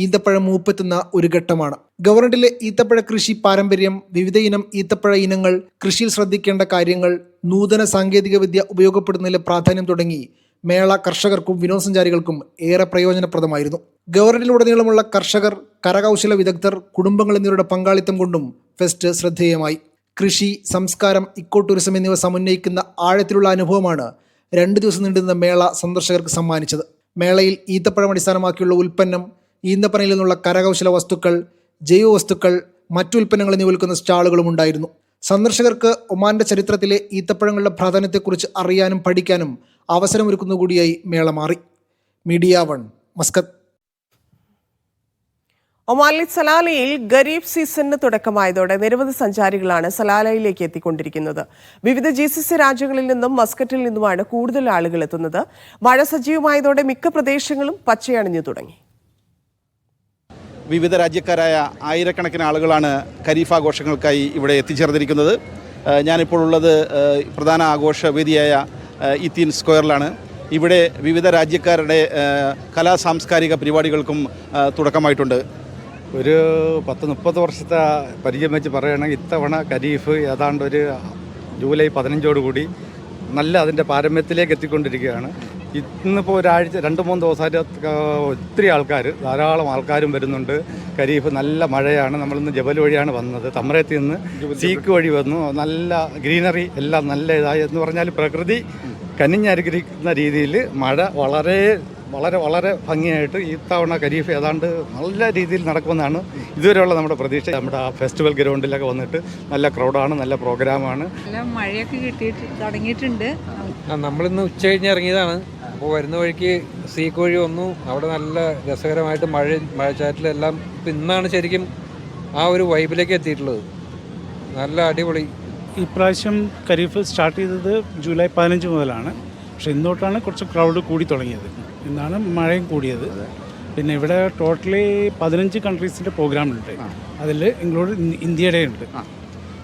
ഈന്തപ്പഴം മൂപ്പെത്തുന്ന ഒരു ഘട്ടമാണ്. ഗവർണറിലെ ഈത്തപ്പഴ കൃഷി പാരമ്പര്യം, വിവിധ ഇനം ഈത്തപ്പഴ ഇനങ്ങൾ, കൃഷിയിൽ ശ്രദ്ധിക്കേണ്ട കാര്യങ്ങൾ, നൂതന സാങ്കേതിക വിദ്യ ഉപയോഗപ്പെടുത്തുന്നതിലെ പ്രാധാന്യം തുടങ്ങി മേള കർഷകർക്കും വിനോദസഞ്ചാരികൾക്കും ഏറെ പ്രയോജനപ്രദമായിരുന്നു. ഗവർണറിലുടനീളമുള്ള കർഷകർ, കരകൗശല വിദഗ്ധർ, കുടുംബങ്ങൾ എന്നിവരുടെ പങ്കാളിത്തം കൊണ്ടും ഫെസ്റ്റ് ശ്രദ്ധേയമായി. കൃഷി, സംസ്കാരം, ഇക്കോ ടൂറിസം എന്നിവ സമന്വയിക്കുന്ന ആഴത്തിലുള്ള അനുഭവമാണ് 2 ദിവസം നീണ്ടുനിന്ന മേള സന്ദർശകർക്ക് സമ്മാനിച്ചത്. മേളയിൽ ഈത്തപ്പഴം അടിസ്ഥാനമാക്കിയുള്ള ഉൽപ്പന്നം, ഈന്തപ്പനയിൽ നിന്നുള്ള കരകൗശല വസ്തുക്കൾ, ജൈവ വസ്തുക്കൾ, മറ്റു ഉൽപ്പന്നങ്ങൾ എന്നിവ വിൽക്കുന്ന സ്റ്റാളുകളും ഉണ്ടായിരുന്നു. സന്ദർശകർക്ക് ഒമാന്റെ ചരിത്രത്തിലെ ഈത്തപ്പഴങ്ങളുടെ പ്രാധാന്യത്തെക്കുറിച്ച് അറിയാനും പഠിക്കാനും അവസരമൊരുക്കുന്ന കൂടിയായി മേള മാറി. Media 1, Muscat. ഒമാനിലെ സലാലയിൽ ഖരീഫ് സീസണിന് തുടക്കമായതോടെ നിരവധി സഞ്ചാരികളാണ് സലാലയിലേക്ക് എത്തിക്കൊണ്ടിരിക്കുന്നത്. വിവിധ GCC രാജ്യങ്ങളിൽ നിന്നും മസ്കറ്റിൽ നിന്നുമാണ് കൂടുതൽ ആളുകൾ എത്തുന്നത്. മഴ സജീവമായതോടെ മിക്ക പ്രദേശങ്ങളും പച്ചയണിഞ്ഞു തുടങ്ങി. വിവിധ രാജ്യക്കാരായ ആയിരക്കണക്കിന് ആളുകളാണ് ഖരീഫ് ആഘോഷങ്ങൾക്കായി ഇവിടെ എത്തിച്ചേർന്നിരിക്കുന്നത്. ഞാനിപ്പോൾ ഉള്ളത് പ്രധാന ആഘോഷവേദിയായ ഈത്തീൻ സ്ക്വയറിലാണ്. ഇവിടെ വിവിധ രാജ്യക്കാരുടെ കലാ സാംസ്കാരിക പരിപാടികൾക്കും തുടക്കമായിട്ടുണ്ട്. ഒരു 10-30 വർഷത്തെ പരിചയം വെച്ച് പറയുകയാണെങ്കിൽ ഇത്തവണ ഖരീഫ് ഏതാണ്ട് ഒരു ജൂലൈ 15 നല്ല അതിൻ്റെ പാരമ്യത്തിലേക്ക് എത്തിക്കൊണ്ടിരിക്കുകയാണ്. ഇന്നിപ്പോൾ ഒരാഴ്ച 2-3 ദിവസമായിട്ട് ഒത്തിരി ധാരാളം ആൾക്കാരും വരുന്നുണ്ട്. ഖരീഫ് നല്ല മഴയാണ്. നമ്മളിന്ന് ജബൽ വഴിയാണ് വന്നത്. തമ്രത്തിൽ നിന്ന് സീക്ക് വഴി വന്നു. നല്ല ഗ്രീനറി എല്ലാം നല്ല ഇതായി എന്ന് പറഞ്ഞാൽ പ്രകൃതി കനിഞ്ഞനുഗ്രഹിക്കുന്ന രീതിയിൽ മഴ വളരെ വളരെ വളരെ ഭംഗിയായിട്ട് ഈ തവണ ഖരീഫ് ഏതാണ്ട് നല്ല രീതിയിൽ നടക്കുമെന്നാണ് ഇതുവരെയുള്ള നമ്മുടെ പ്രതീക്ഷ. നമ്മുടെ ആ ഫെസ്റ്റിവൽ ഗ്രൗണ്ടിലൊക്കെ വന്നിട്ട് നല്ല ക്രൗഡാണ്, നല്ല പ്രോഗ്രാമാണ്. നല്ല മഴയൊക്കെ കിട്ടിയിട്ട് തുടങ്ങിയിട്ടുണ്ട്. നമ്മളിന്ന് ഉച്ച കഴിഞ്ഞ് ഇറങ്ങിയതാണ്. അപ്പോൾ വരുന്ന വഴിക്ക് സീക്കോഴി വന്നു. അവിടെ നല്ല രസകരമായിട്ട് മഴച്ചാറ്റിലെല്ലാം ഇപ്പം ഇന്നാണ് ശരിക്കും ആ ഒരു വൈബിലേക്ക് എത്തിയിട്ടുള്ളത്. നല്ല അടിപൊളി. ഇപ്രാവശ്യം ഖരീഫ് സ്റ്റാർട്ട് ചെയ്തത് ജൂലൈ 15 മുതലാണ്. പക്ഷേ ഇന്നോട്ടാണ് കുറച്ച് ക്രൗഡ് കൂടി തുടങ്ങിയത്. ഇന്നാണ് മഴയും കൂടിയത്. പിന്നെ ഇവിടെ ടോട്ടലി 15 കൺട്രീസിൻ്റെ പ്രോഗ്രാം ഉണ്ട്. അതിൽ ഇൻക്ലൂഡ് ഇന്ത്യയുടെ ഉണ്ട്.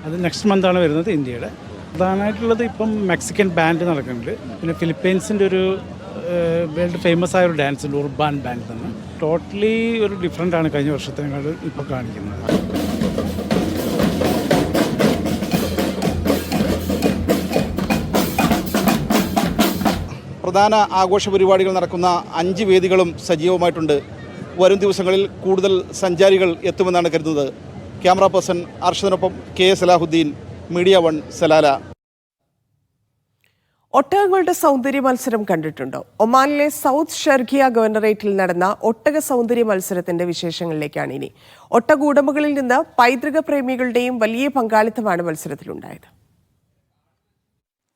അത് നെക്സ്റ്റ് മന്താണ് വരുന്നത് ഇന്ത്യയുടെ. പ്രധാനമായിട്ടുള്ളത് ഇപ്പം മെക്സിക്കൻ ബാൻഡ് നടക്കുന്നുണ്ട്. പിന്നെ ഫിലിപ്പൈൻസിൻ്റെ ഒരു വേൾഡ് ഫേമസ് ആയ ഒരു ഡാൻസ് ഉണ്ട്, ഉർബാൻ ബാൻഡ് തന്നെ. ടോട്ടലി ഒരു ഡിഫറെൻ്റാണ് കഴിഞ്ഞ വർഷത്തേക്കാൾ ഇപ്പോൾ കാണിക്കുന്നത്. പ്രധാന ആഘോഷ പരിപാടികൾ നടക്കുന്ന 5 വേദികളും സജീവമായിട്ടുണ്ട്. വരും ദിവസങ്ങളിൽ കൂടുതൽ സഞ്ചാരികൾ എത്തുമെന്നാണ് കരുതുന്നത്. ക്യാമറ പേഴ്സൺ അർഷദിനൊപ്പം കെ സലാഹുദ്ദീൻ, മീഡിയ 1, സലാല. ഒട്ടകങ്ങളുടെ സൗന്ദര്യ മത്സരം കണ്ടിട്ടുണ്ടോ? ഒമാനിലെ സൗത്ത് ഷെർഗിയ ഗവർണറേറ്റിൽ നടന്ന ഒട്ടക സൗന്ദര്യ മത്സരത്തിന്റെ വിശേഷങ്ങളിലേക്കാണ് ഇനി. ഒട്ടക ഉടമകളിൽ നിന്ന് പൈതൃക പ്രേമികളുടെയും വലിയ പങ്കാളിത്തമാണ് മത്സരത്തിലുണ്ടായത്.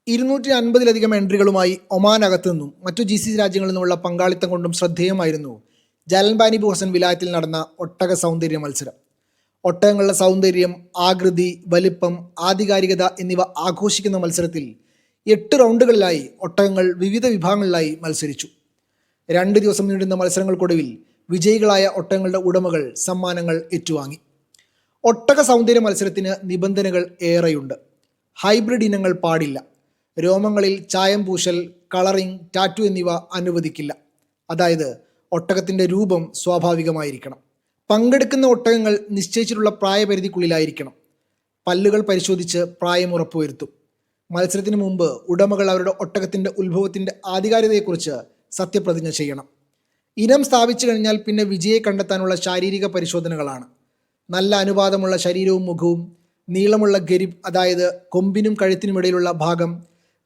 250-ലധികം എൻട്രികളുമായി ഒമാനകത്തു നിന്നും മറ്റു GCC രാജ്യങ്ങളിൽ നിന്നുമുള്ള പങ്കാളിത്തം കൊണ്ടും ശ്രദ്ധേയമായിരുന്നു ജലൻബാനി ബുഹസൻ വിലായത്തിൽ നടന്ന ഒട്ടക സൗന്ദര്യ മത്സരം. ഒട്ടകങ്ങളുടെ സൗന്ദര്യം, ആകൃതി, വലിപ്പം, ആധികാരികത എന്നിവ ആഘോഷിക്കുന്ന മത്സരത്തിൽ 8 റൗണ്ടുകളിലായി ഒട്ടകങ്ങൾ വിവിധ വിഭാഗങ്ങളിലായി മത്സരിച്ചു. 2 ദിവസം നീണ്ടുന്ന മത്സരങ്ങൾക്കൊടുവിൽ വിജയികളായ ഒട്ടകങ്ങളുടെ ഉടമകൾ സമ്മാനങ്ങൾ ഏറ്റുവാങ്ങി. ഒട്ടക സൗന്ദര്യ മത്സരത്തിന് നിബന്ധനകൾ ഏറെയുണ്ട്. ഹൈബ്രിഡ് ഇനങ്ങൾ പാടില്ല. രോമങ്ങളിൽ ചായം പൂശൽ, കളറിംഗ്, ടാറ്റു എന്നിവ അനുവദിക്കില്ല. അതായത് ഒട്ടകത്തിൻ്റെ രൂപം സ്വാഭാവികമായിരിക്കണം. പങ്കെടുക്കുന്ന ഒട്ടകങ്ങൾ നിശ്ചയിച്ചിട്ടുള്ള പ്രായപരിധിക്കുള്ളിലായിരിക്കണം. പല്ലുകൾ പരിശോധിച്ച് പ്രായം ഉറപ്പുവരുത്തും. മത്സരത്തിന് മുമ്പ് ഉടമകൾ അവരുടെ ഒട്ടകത്തിൻ്റെ ഉത്ഭവത്തിൻ്റെ ആധികാരികതയെക്കുറിച്ച് സത്യപ്രതിജ്ഞ ചെയ്യണം. ഇനം സ്ഥാപിച്ചു കഴിഞ്ഞാൽ പിന്നെ വിജയെ കണ്ടെത്താനുള്ള ശാരീരിക പരിശോധനകളാണ്. നല്ല അനുപാതമുള്ള ശരീരവും മുഖവും, നീളമുള്ള ഗരിബ് അതായത് കൊമ്പിനും കഴുത്തിനുമിടയിലുള്ള ഭാഗം,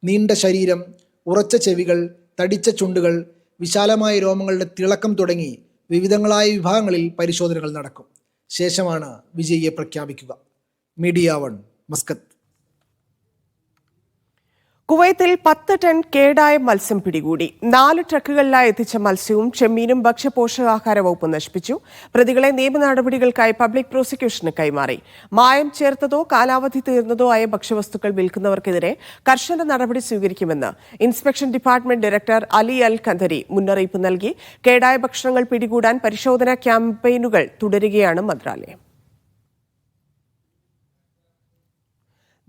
നീണ്ട ശരീരം, ഉറച്ച ചെവികൾ, തടിച്ച ചുണ്ടുകൾ, വിശാലമായ രോമങ്ങളുടെ തിളക്കം തുടങ്ങി വിവിധങ്ങളായ വിഭാഗങ്ങളിൽ പരിശോധനകൾ നടക്കും. ശേഷമാണ് വിജയിയെ പ്രഖ്യാപിക്കുക. Media 1, Muscat. കുവൈത്തിൽ 10 ടൺ കേടായ മത്സ്യം പിടികൂടി. 4 ട്രക്കുകളിലായി എത്തിച്ച മത്സ്യവും ചെമ്മീനും ഭക്ഷ്യപോഷകാഹാര വകുപ്പ് നശിപ്പിച്ചു. പ്രതികളെ നിയമ നടപടികൾക്കായി പബ്ലിക് പ്രോസിക്യൂഷന് കൈമാറി. മായം ചേർത്തതോ കാലാവധി തീർന്നതോ ആയ ഭക്ഷ്യവസ്തുക്കൾ വിൽക്കുന്നവർക്കെതിരെ കർശന നടപടി സ്വീകരിക്കുമെന്ന് ഇൻസ്പെക്ഷൻ ഡിപ്പാർട്ട്മെന്റ് ഡയറക്ടർ അലി അൽ ഖന്തരി മുന്നറിയിപ്പ് നൽകി. കേടായ ഭക്ഷണങ്ങൾ പിടികൂടാൻ പരിശോധനാ ക്യാമ്പയിനുകൾ തുടരുകയാണ് മന്ത്രാലയം.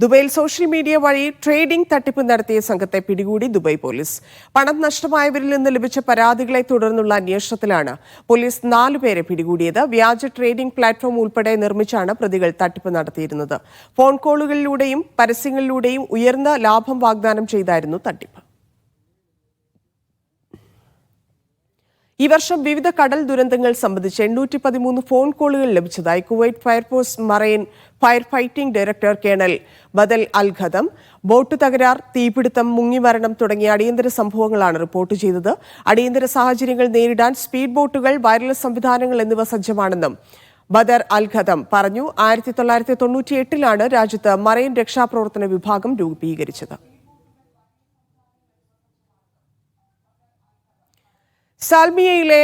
ദുബൈയിൽ സോഷ്യൽ മീഡിയ വഴി ട്രേഡിംഗ് തട്ടിപ്പ് നടത്തിയ സംഘത്തെ പിടികൂടി ദുബായ് പോലീസ്. പണം നഷ്ടമായവരിൽ നിന്ന് ലഭിച്ച പരാതികളെ തുടർന്നുള്ള അന്വേഷണത്തിലാണ് പോലീസ് 4 പേരെ പിടികൂടിയത്. വ്യാജ ട്രേഡിംഗ് പ്ലാറ്റ്ഫോം ഉൾപ്പെടെ നിർമ്മിച്ചാണ് പ്രതികൾ തട്ടിപ്പ് നടത്തിയിരുന്നത്. ഫോൺ കോളുകളിലൂടെയും പരസ്യങ്ങളിലൂടെയും ഉയർന്ന ലാഭം വാഗ്ദാനം ചെയ്തായിരുന്നു തട്ടിപ്പ്. ഈ വർഷം വിവിധ കടൽ ദുരന്തങ്ങൾ സംബന്ധിച്ച് 813 ഫോൺ കോളുകൾ ലഭിച്ചതായി Kuwait fire force marine fire fighting director colonel ബദൽ അൽ ഖദം. ബോട്ട് തകരാർ, തീപിടുത്തം, മുങ്ങിമരണം തുടങ്ങിയ അടിയന്തര സംഭവങ്ങളാണ് റിപ്പോർട്ട് ചെയ്തത്. അടിയന്തര സാഹചര്യങ്ങൾ നേരിടാൻ സ്പീഡ് ബോട്ടുകൾ, വയർലെസ് സംവിധാനങ്ങൾ എന്നിവ സജ്ജമാണെന്നും ബദർ അൽ ഖദം പറഞ്ഞു. 1998-ലാണ് രാജ്യത്ത് മറൈൻ രക്ഷാപ്രവർത്തന വിഭാഗം രൂപീകരിച്ചത്. സാൽമിയയിലെ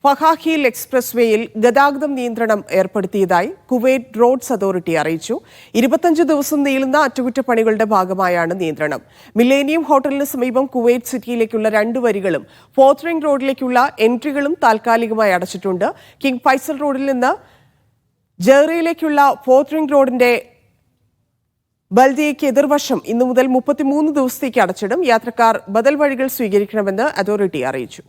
ഫഹാഖീൽ എക്സ്പ്രസ് വേയിൽ ഗതാഗതം നിയന്ത്രണം ഏർപ്പെടുത്തിയതായി കുവൈറ്റ് റോഡ്സ് അതോറിറ്റി അറിയിച്ചു. 25 ദിവസം നീളുന്ന അറ്റകുറ്റപ്പണികളുടെ ഭാഗമായാണ് നിയന്ത്രണം. മില്ലേനിയം ഹോട്ടലിന് സമീപം കുവൈറ്റ് സിറ്റിയിലേക്കുള്ള 2 വരികളും ഫോർത്ത് റിംഗ് റോഡിലേക്കുള്ള എൻട്രികളും താൽക്കാലികമായി അടച്ചിട്ടുണ്ട്. കിങ് ഫൈസൽ റോഡിൽ നിന്ന് ജെറയിലേക്കുള്ള ഫോർത്ത് റിംഗ് റോഡിന്റെ ബൽദിയയ്ക്ക് എതിർവശം ഇന്നു മുതൽ 33 ദിവസത്തേക്ക് അടച്ചിടും. യാത്രക്കാർ ബദൽ വഴികൾ സ്വീകരിക്കണമെന്ന് അതോറിറ്റി അറിയിച്ചു.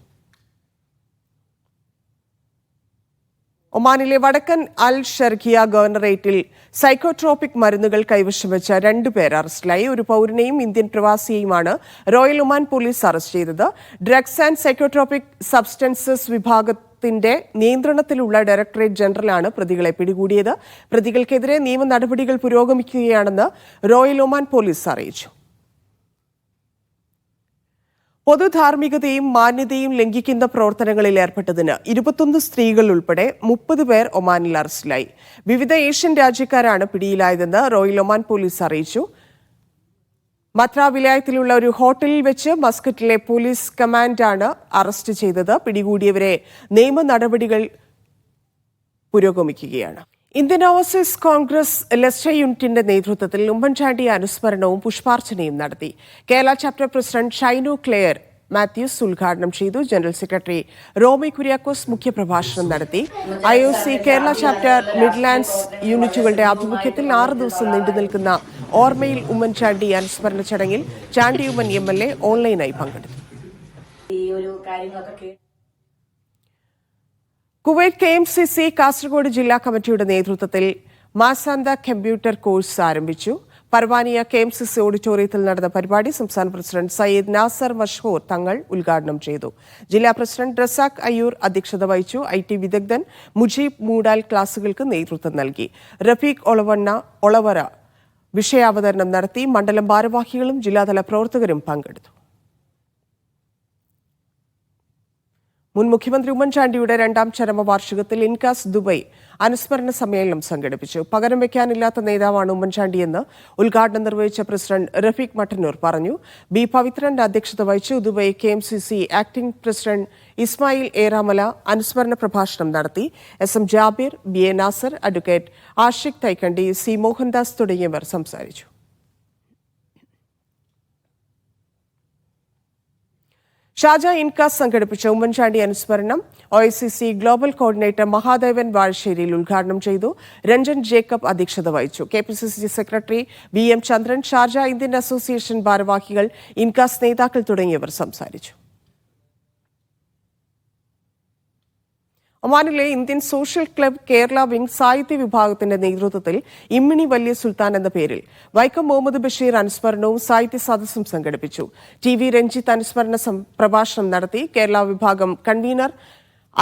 ഒമാനിലെ വടക്കൻ അൽ ഷെർഗിയ ഗവർണറേറ്റിൽ സൈക്കോട്രോപിക് മരുന്നുകൾ കൈവശം വെച്ച 2 പേർ അറസ്റ്റിലായി. ഒരു പൗരനെയും ഇന്ത്യൻ പ്രവാസിയെയുമാണ് റോയൽ ഒമാൻ പോലീസ് അറസ്റ്റ് ചെയ്തത്. ഡ്രഗ്സ് ആൻഡ് സൈക്കോട്രോപിക് സബ്സ്റ്റൻസസ് വിഭാഗത്തിന്റെ നിയന്ത്രണത്തിലുള്ള ഡയറക്ടറേറ്റ് ജനറലാണ് പ്രതികളെ പിടികൂടിയത്. പ്രതികൾക്കെതിരെ നിയമ നടപടികൾ പുരോഗമിക്കുകയാണെന്ന് റോയൽ ഒമാൻ പോലീസ് അറിയിച്ചു. പൊതുധാർമ്മികതയും മാന്യതയും ലംഘിക്കുന്ന പ്രവർത്തനങ്ങളിൽ ഏർപ്പെട്ടതിന് 21 സ്ത്രീകൾ ഉൾപ്പെടെ 30 പേർ ഒമാനിൽ അറസ്റ്റിലായി. വിവിധ ഏഷ്യൻ രാജ്യക്കാരാണ് പിടിയിലായതെന്ന് റോയൽ ഒമാൻ പോലീസ് അറിയിച്ചു. മത്ര വിലായത്തിലുള്ള ഒരു ഹോട്ടലിൽ വെച്ച് മസ്കറ്റിലെ പോലീസ് കമാൻഡാണ് അറസ്റ്റ് ചെയ്തത്. പിടികൂടിയവരെ നിയമ നടപടികൾ പുരോഗമിക്കുകയാണ്. ഇന്ത്യൻ ഓവർസീസ് കോൺഗ്രസ് ലെസ്റ്റർ യൂണിറ്റിന്റെ നേതൃത്വത്തിൽ ഉമ്മൻചാണ്ടി അനുസ്മരണവും പുഷ്പാർച്ചനയും നടത്തി. Kerala chapter president Shainu Claire Mathews ഉദ്ഘാടനം ചെയ്തു. ജനറൽ സെക്രട്ടറി റോമി കുര്യാക്കോസ് മുഖ്യപ്രഭാഷണം നടത്തി. IOC കേരള ചാപ്റ്റർ മിഡ്ലാൻഡ്സ് യൂണിറ്റുകളുടെ ആഭിമുഖ്യത്തിൽ 6 ദിവസം നീണ്ടുനിൽക്കുന്ന ഓർമ്മയിൽ ഉമ്മൻചാണ്ടി അനുസ്മരണ ചടങ്ങിൽ ചാണ്ടി ഉമ്മൻ MLA ഓൺലൈനായി പങ്കെടുത്തു. കുവൈറ്റ് KMCC കാസർഗോഡ് ജില്ലാ കമ്മിറ്റിയുടെ നേതൃത്വത്തിൽ മാസാന്ത കമ്പ്യൂട്ടർ കോഴ്സ് ആരംഭിച്ചു. പർവാനിയ KMCC ഓഡിറ്റോറിയത്തിൽ നടന്ന പരിപാടി സംസ്ഥാന പ്രസിഡന്റ് സയ്യിദ് നാസർ മഷ്ഹൂർ തങ്ങൾ ഉദ്ഘാടനം ചെയ്തു. ജില്ലാ പ്രസിഡന്റ് റസാഖ് അയ്യൂർ അധ്യക്ഷത വഹിച്ചു. IT വിദഗ്ധൻ മുജീബ് മൂടാൽ ക്ലാസുകൾക്ക് നേതൃത്വം നൽകി. റഫീഖ് ഒളവറ വിഷയാവതരണം നടത്തി. മണ്ഡലം ഭാരവാഹികളും ജില്ലാതല പ്രവർത്തകരും പങ്കെടുത്തു. മുൻ മുഖ്യമന്ത്രി ഉമ്മൻചാണ്ടിയുടെ 2ാം ചരമവാർഷികത്തിൽ ഇൻകാസ് ദുബായ് അനുസ്മരണ സമ്മേളനം സംഘടിപ്പിച്ചു. പകരം വയ്ക്കാനില്ലാത്ത നേതാവാണ് ഉമ്മൻചാണ്ടിയെന്ന് ഉദ്ഘാടനം നിർവഹിച്ച പ്രസിഡന്റ് റഫീഖ് മട്ടന്നൂർ പറഞ്ഞു. B പവിത്രന്റെ അധ്യക്ഷത വഹിച്ചു. Dubai KMCC acting president Ismail Eramala അനുസ്മരണ പ്രഭാഷണം നടത്തി. SM ജാബിർ, BA നാസർ, അഡ്വക്കേറ്റ് ആഷിഖ് തൈക്കണ്ടി, C മോഹൻദാസ് തുടങ്ങിയവർ സംസാരിച്ചു. ഷാജ ഇൻകാസ് സംഘടിപ്പിച്ച ഉമ്മൻചാണ്ടി അനുസ്മരണം OICC ഗ്ലോബൽ കോർഡിനേറ്റർ മഹാദേവൻ വാഴശ്ശേരിയിൽ ഉദ്ഘാടനം ചെയ്തു. രഞ്ജൻ ജേക്കബ് അധ്യക്ഷത വഹിച്ചു. KPCC secretary VM Chandran, Sharjah Indian association ഭാരവാഹികൾ, ഇൻകാസ് നേതാക്കൾ തുടങ്ങിയവർ സംസാരിച്ചു. ഒമാനിലെ Indian social club Kerala wing സാഹിത്യ വിഭാഗത്തിന്റെ നേതൃത്വത്തിൽ ഇമ്മിണി വലിയ സുൽത്താൻ എന്ന പേരിൽ വൈക്കം മുഹമ്മദ് ബഷീർ അനുസ്മരണവും സാഹിത്യ സദസ്സും സംഘടിപ്പിച്ചു. TV രഞ്ജിത്ത് അനുസ്മരണ പ്രഭാഷണം നടത്തി. കേരള വിഭാഗം കൺവീനർ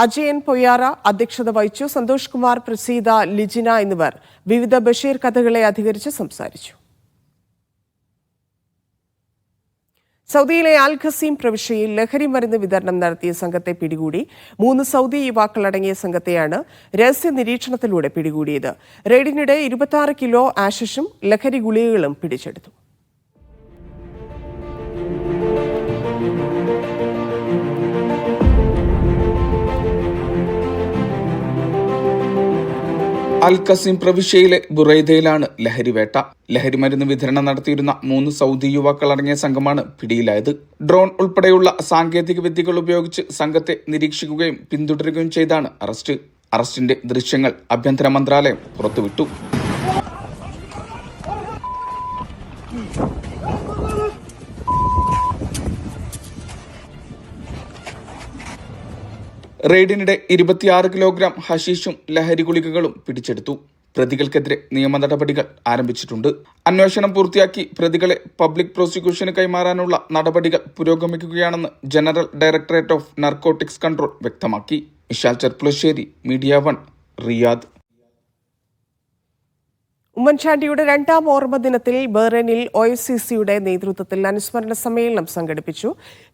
അജയൻ പൊയ്യാറ അധ്യക്ഷത വഹിച്ചു. സന്തോഷ് കുമാർ, പ്രസീത, ലിജിന എന്നിവർ വിവിധ ബഷീർ കഥകളെ അധികരിച്ച് സംസാരിച്ചു. സൗദിയിലെ അൽ ഖസീം പ്രവിശ്യയിൽ ലഹരി മരുന്ന് വിതരണം നടത്തിയ സംഘത്തെ പിടികൂടി. 3 സൗദി യുവാക്കളടങ്ങിയ സംഘത്തെയാണ് രഹസ്യ നിരീക്ഷണത്തിലൂടെ പിടികൂടിയത്. റെയ്ഡിനിടെ 26 കിലോ ആഷിഷും ലഹരി ഗുളികകളും പിടിച്ചെടുത്തു. അൽ ഖസീം പ്രവിശ്യയിലെ ബുറൈദയിലാണ് ലഹരിവേട്ട. ലഹരി മരുന്ന് വിതരണം നടത്തിയിരുന്ന 3 സൗദി യുവാക്കൾ അടങ്ങിയ സംഘമാണ് പിടിയിലായത്. ഡ്രോൺ ഉൾപ്പെടെയുള്ള സാങ്കേതിക വിദ്യകൾ ഉപയോഗിച്ച് സംഘത്തെ നിരീക്ഷിക്കുകയും പിന്തുടരുകയും ചെയ്താണ് അറസ്റ്റ്. അറസ്റ്റിന്റെ ദൃശ്യങ്ങൾ ആഭ്യന്തര മന്ത്രാലയം പുറത്തുവിട്ടു. റെയ്ഡിനിടെ 26 കിലോഗ്രാം ഹഷീഷും ലഹരി ഗുളികകളും പിടിച്ചെടുത്തു. പ്രതികൾക്കെതിരെ നിയമ നടപടികൾ ആരംഭിച്ചിട്ടുണ്ട്. അന്വേഷണം പൂർത്തിയാക്കി പ്രതികളെ പബ്ലിക് പ്രോസിക്യൂഷന് കൈമാറാനുള്ള നടപടികൾ പുരോഗമിക്കുകയാണെന്ന് general directorate of narcotics control വ്യക്തമാക്കി. Ishal Cherpulassery, media 1, Riyadh. ഉമ്മൻചാണ്ടിയുടെ 2ാം ഓർമ്മ ദിനത്തിൽ ബഹ്റൈനിൽ OICCയുടെ നേതൃത്വത്തിൽ അനുസ്മരണ സമ്മേളനം സംഘടിപ്പിച്ചു.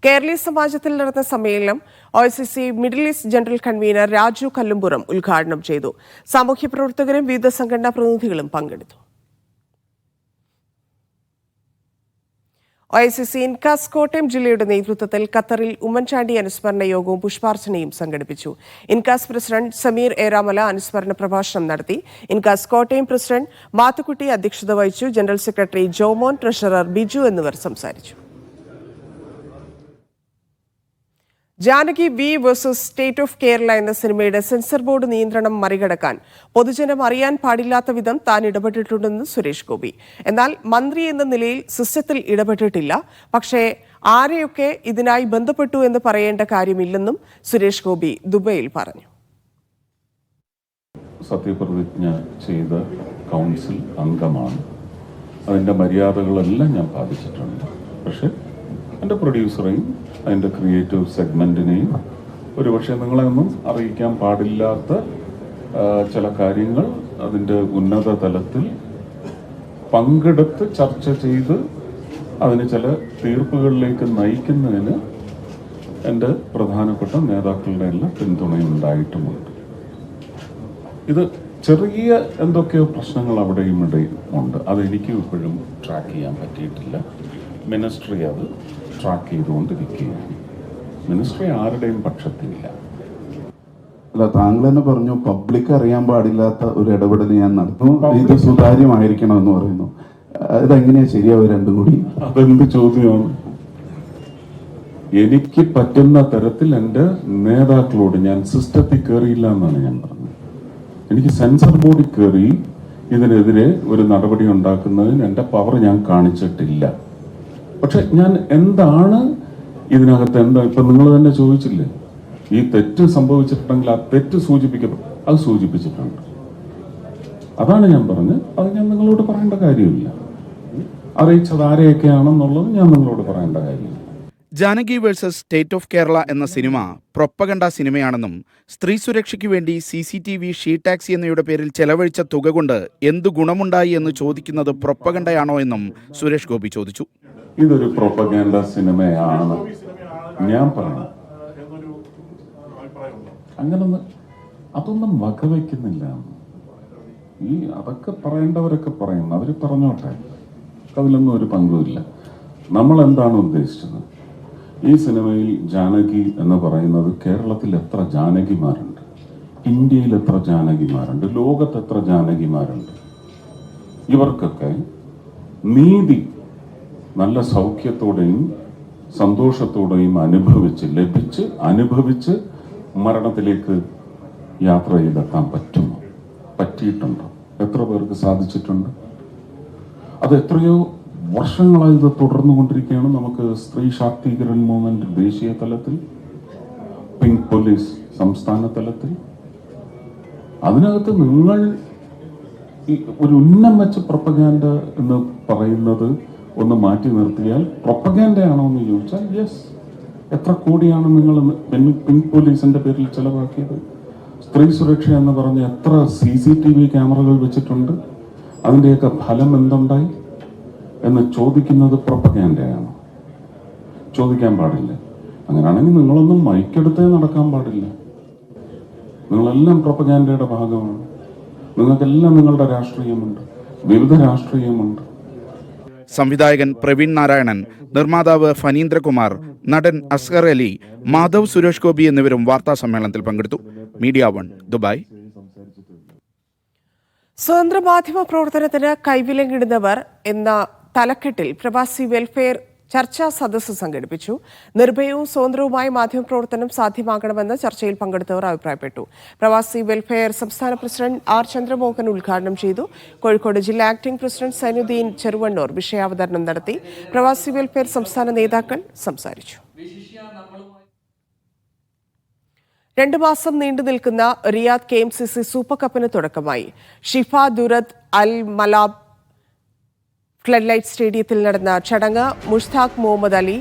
കേരളീയ സമാജത്തിൽ നടന്ന സമ്മേളനം OICC middle east general convener Raju Kallumpuram ഉദ്ഘാടനം ചെയ്തു. സാമൂഹ്യ പ്രവർത്തകരും വിവിധ സംഘടനാ പ്രതിനിധികളും പങ്കെടുത്തു. OICC ഇൻകാസ് കോട്ടയം ജില്ലയുടെ നേതൃത്വത്തിൽ ഖത്തറിൽ ഉമ്മൻചാണ്ടി അനുസ്മരണ യോഗവും പുഷ്പാർച്ചനയും സംഘടിപ്പിച്ചു. ഇൻകാസ് പ്രസിഡന്റ് സമീർ ഏറാമല അനുസ്മരണ പ്രഭാഷണം നടത്തി. ഇൻകാസ് കോട്ടയം പ്രസിഡന്റ് മാത്തുക്കുട്ടി അധ്യക്ഷത വഹിച്ചു. General secretary Jomon, treasurer Biju എന്നിവർ സംസാരിച്ചു. Janaki V versus state of Kerala എന്ന സിനിമയുടെ സെൻസർ ബോർഡ് നിയന്ത്രണം മറികടക്കാൻ പൊതുജനം അറിയാൻ പാടില്ലാത്ത വിധം താൻ ഇടപെട്ടിട്ടുണ്ടെന്ന് സുരേഷ് ഗോപി. എന്നാൽ മന്ത്രി എന്ന നിലയിൽ സിസ്റ്റത്തിൽ ഇടപെട്ടിട്ടില്ല. പക്ഷേ ആരെയൊക്കെ ഇതിനായി ബന്ധപ്പെട്ടു എന്ന് പറയേണ്ട കാര്യമില്ലെന്നും സുരേഷ് ഗോപി ദുബൈയിൽ പറഞ്ഞു. സത്യപ്രതിജ്ഞ ചെയ്ത കൗൺസിൽ അംഗമാണ്. അതിൻ്റെ മര്യാദകളെല്ലാം ഞാൻ പാലിച്ചിട്ടുണ്ട്. പക്ഷേ എൻ്റെ പ്രൊഡ്യൂസറെയും അതിൻ്റെ ക്രിയേറ്റീവ് സെഗ്മെൻറ്റിനെയും ഒരുപക്ഷെ നിങ്ങളെ ഒന്നും അറിയിക്കാൻ പാടില്ലാത്ത ചില കാര്യങ്ങൾ അതിൻ്റെ ഉന്നത തലത്തിൽ പങ്കെടുത്ത് ചർച്ച ചെയ്ത് അതിന് ചില തീർപ്പുകളിലേക്ക് നയിക്കുന്നതിന് എൻ്റെ പ്രധാനപ്പെട്ട നേതാക്കളുടെ എല്ലാം പിന്തുണയുണ്ടായിട്ടുമുണ്ട്. ഇത് ചെറിയ എന്തൊക്കെയോ പ്രശ്നങ്ങൾ അവിടെയും ഇവിടെയും ഉണ്ട്. അതെനിക്കും ഇപ്പോഴും ട്രാക്ക് ചെയ്യാൻ പറ്റിയിട്ടില്ല. മിനിസ്ട്രി അത് ട്രാക്ക് ചെയ്തുകൊണ്ടിരിക്കുകയാണ്. മിനിസ്ട്രി ആരുടെയും പക്ഷത്തില്ല. അല്ല, താങ്കൾ തന്നെ പറഞ്ഞു പബ്ലിക് അറിയാൻ പാടില്ലാത്ത ഒരു ഇടപെടൽ ഞാൻ നടത്തും, ഇത് സുതാര്യമായിരിക്കണം എന്ന് പറയുന്നു. ഇതെങ്ങനെയാ ശരിയാവും രണ്ടും കൂടി? അതെന്ത് ചോദ്യമാണ്? എനിക്ക് പറ്റുന്ന തരത്തിൽ എൻ്റെ നേതാക്കളോട് ഞാൻ സിസ്റ്റത്തിൽ കയറിയില്ല എന്നാണ് ഞാൻ പറഞ്ഞത്. എനിക്ക് സെൻസർ ബോർഡിൽ കയറി ഇതിനെതിരെ ഒരു നടപടി ഉണ്ടാക്കുന്നതിന് എൻ്റെ പവർ ഞാൻ കാണിച്ചിട്ടില്ല. പക്ഷെ ഞാൻ എന്താണ് ഇതിനകത്ത് ഇപ്പൊ നിങ്ങൾ തന്നെ ചോദിച്ചില്ലേ, ഈ തെറ്റ് സംഭവിച്ചിട്ടുണ്ടെങ്കിൽ ആ തെറ്റ് സൂചിപ്പിക്കപ്പെടും, അത് സൂചിപ്പിച്ചിട്ടുണ്ട്. അതാണ് ഞാൻ പറഞ്ഞത്. അത് ഞാൻ നിങ്ങളോട് പറയേണ്ട കാര്യമില്ല. അറിയിച്ചത് ആരെയൊക്കെയാണെന്നുള്ളത് ഞാൻ നിങ്ങളോട് പറയേണ്ട കാര്യമില്ല. Janaki versus state of Kerala എന്ന സിനിമ പ്രൊപ്പഗണ്ട സിനിമയാണെന്നും സ്ത്രീ സുരക്ഷയ്ക്ക് വേണ്ടി CCTV ഷീ ടാക്സി എന്നയുടെ പേരിൽ ചെലവഴിച്ച തുക കൊണ്ട് എന്തു ഗുണമുണ്ടായി എന്ന് ചോദിക്കുന്നത് പ്രൊപ്പഗണ്ടയാണോ എന്നും സുരേഷ് ഗോപി ചോദിച്ചു. ഇതൊരു പ്രൊപ്പഗണ്ട സിനിമയാണ് ഞാൻ പറഞ്ഞു. അങ്ങനൊന്നും അതൊന്നും വകവയ്ക്കുന്നില്ല. അതൊക്കെ പറയേണ്ടവരൊക്കെ പറയും, അവർ പറഞ്ഞോട്ടെ, അതിലൊന്നും ഒരു പങ്കുമില്ല. നമ്മൾ എന്താണ് ഉദ്ദേശിച്ചത്? ഈ സിനിമയിൽ ജാനകി എന്ന് പറയുന്നത് കേരളത്തിൽ എത്ര ജാനകിമാരുണ്ട്, ഇന്ത്യയിൽ എത്ര ജാനകിമാരുണ്ട്, ലോകത്ത് എത്ര ജാനകിമാരുണ്ട്, ഇവർക്കൊക്കെ നീതി നല്ല സൗഖ്യത്തോടെയും സന്തോഷത്തോടെയും അനുഭവിച്ച് മരണത്തിലേക്ക് യാത്ര ചെയ്തെത്താൻ പറ്റുമോ? പറ്റിയിട്ടുണ്ടോ? എത്ര പേർക്ക് സാധിച്ചിട്ടുണ്ട്? അത് എത്രയോ വർഷങ്ങളായി ഇത് തുടർന്നുകൊണ്ടിരിക്കുകയാണ്. നമുക്ക് സ്ത്രീ ശാക്തീകരൺ മൂവ്മെന്റ് ദേശീയ തലത്തിൽ, പിങ്ക് പോലീസ് സംസ്ഥാന തലത്തിൽ, അതിനകത്ത് നിങ്ങൾ ഈ ഒരു ഉന്നം വെച്ച് പ്രൊപ്പഗാൻഡ എന്ന് പറയുന്നത് ഒന്ന് മാറ്റി നിർത്തിയാൽ പ്രൊപ്പഗാൻഡയാണോ എന്ന് ചോദിച്ചാൽ യെസ്. എത്ര കോടിയാണ് നിങ്ങൾ പിങ്ക് പോലീസിന്റെ പേരിൽ ചെലവാക്കിയത്? സ്ത്രീ സുരക്ഷ എന്ന് പറഞ്ഞ എത്ര CCTV ക്യാമറകൾ വെച്ചിട്ടുണ്ട്? അതിൻ്റെയൊക്കെ ഫലം എന്തുണ്ടായി എന്ന് ചോദിക്കുന്നത് പ്രൊപ്പഗാൻഡയാണ്. ചോദിക്കാൻ പാടില്ല. അങ്ങനെയാണെങ്കിൽ നിങ്ങളൊന്നും മൈക്കെടുത്തേ നടക്കാൻ പാടില്ല. നിങ്ങളെല്ലാം പ്രൊപ്പഗാൻഡയുടെ ഭാഗമാണ്. നിങ്ങൾക്കെല്ലാം നിങ്ങളുടെ രാഷ്ട്രീയമുണ്ട്, വിവിധ രാഷ്ട്രീയമുണ്ട്. സംവിധായകൻ പ്രവീൺ നാരായണൻ, നിർമ്മാതാവ് ഫനീന്ദ്രകുമാർ, നടൻ അസ്ഗർ അലി, മാധവ്, സുരേഷ് ഗോപി എന്നിവരും വാർത്താ സമ്മേളനത്തിൽ പങ്കെടുത്തു. Media 1 Dubai. സ്വതന്ത്ര മാധ്യമ പ്രവർത്തനത്തിന് കൈവിലങ്ങിടുന്നവർ എന്ന തലക്കെട്ടിൽ പ്രവാസി വെൽഫെയർ ചർച്ചാ സദസ്സ് സംഘടിപ്പിച്ചു. നിർഭയവും സ്വതന്ത്രവുമായ മാധ്യമപ്രവർത്തനം സാധ്യമാകണമെന്ന് ചർച്ചയിൽ പങ്കെടുത്തവർ അഭിപ്രായപ്പെട്ടു. പ്രവാസി വെൽഫെയർ സംസ്ഥാന പ്രസിഡന്റ് R. ചന്ദ്രമോഹൻ ഉദ്ഘാടനം ചെയ്തു. കോഴിക്കോട് ജില്ലാ ആക്ടിംഗ് പ്രസിഡന്റ് സൈനുദ്ദീൻ ചെറുവണ്ണൂർ വിഷയാവതരണം നടത്തി. പ്രവാസി വെൽഫെയർ സംസ്ഥാന നേതാക്കൾ സംസാരിച്ചു. 2 മാസം നീണ്ടു നിൽക്കുന്ന റിയാദ് KMCC സൂപ്പർ കപ്പിന് തുടക്കമായി. ഷിഫ ദുരത് അൽ മലാബ് ഫ്ലഡ് സ്റ്റേഡിയത്തിൽ നടന്ന ചടങ്ങ് മുഷ്താഖ് മുഹമ്മദ് അലി,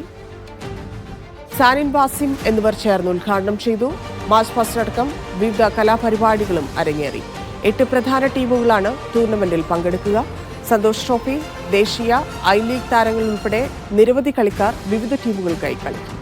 സാനിൻ വാസിം എന്നിവർ ചേർന്ന് ഉദ്ഘാടനം ചെയ്തു. മാച്ച് പാസ്റ്റടക്കം വിവിധ കലാപരിപാടികളും അരങ്ങേറി. 8 പ്രധാന ടീമുകളാണ് ടൂർണമെന്റിൽ പങ്കെടുക്കുക. സന്തോഷ് ട്രോഫി, ദേശീയ, ഐ ലീഗ് താരങ്ങൾ ഉൾപ്പെടെ നിരവധി കളിക്കാർ വിവിധ ടീമുകൾക്കായി കളിക്കും.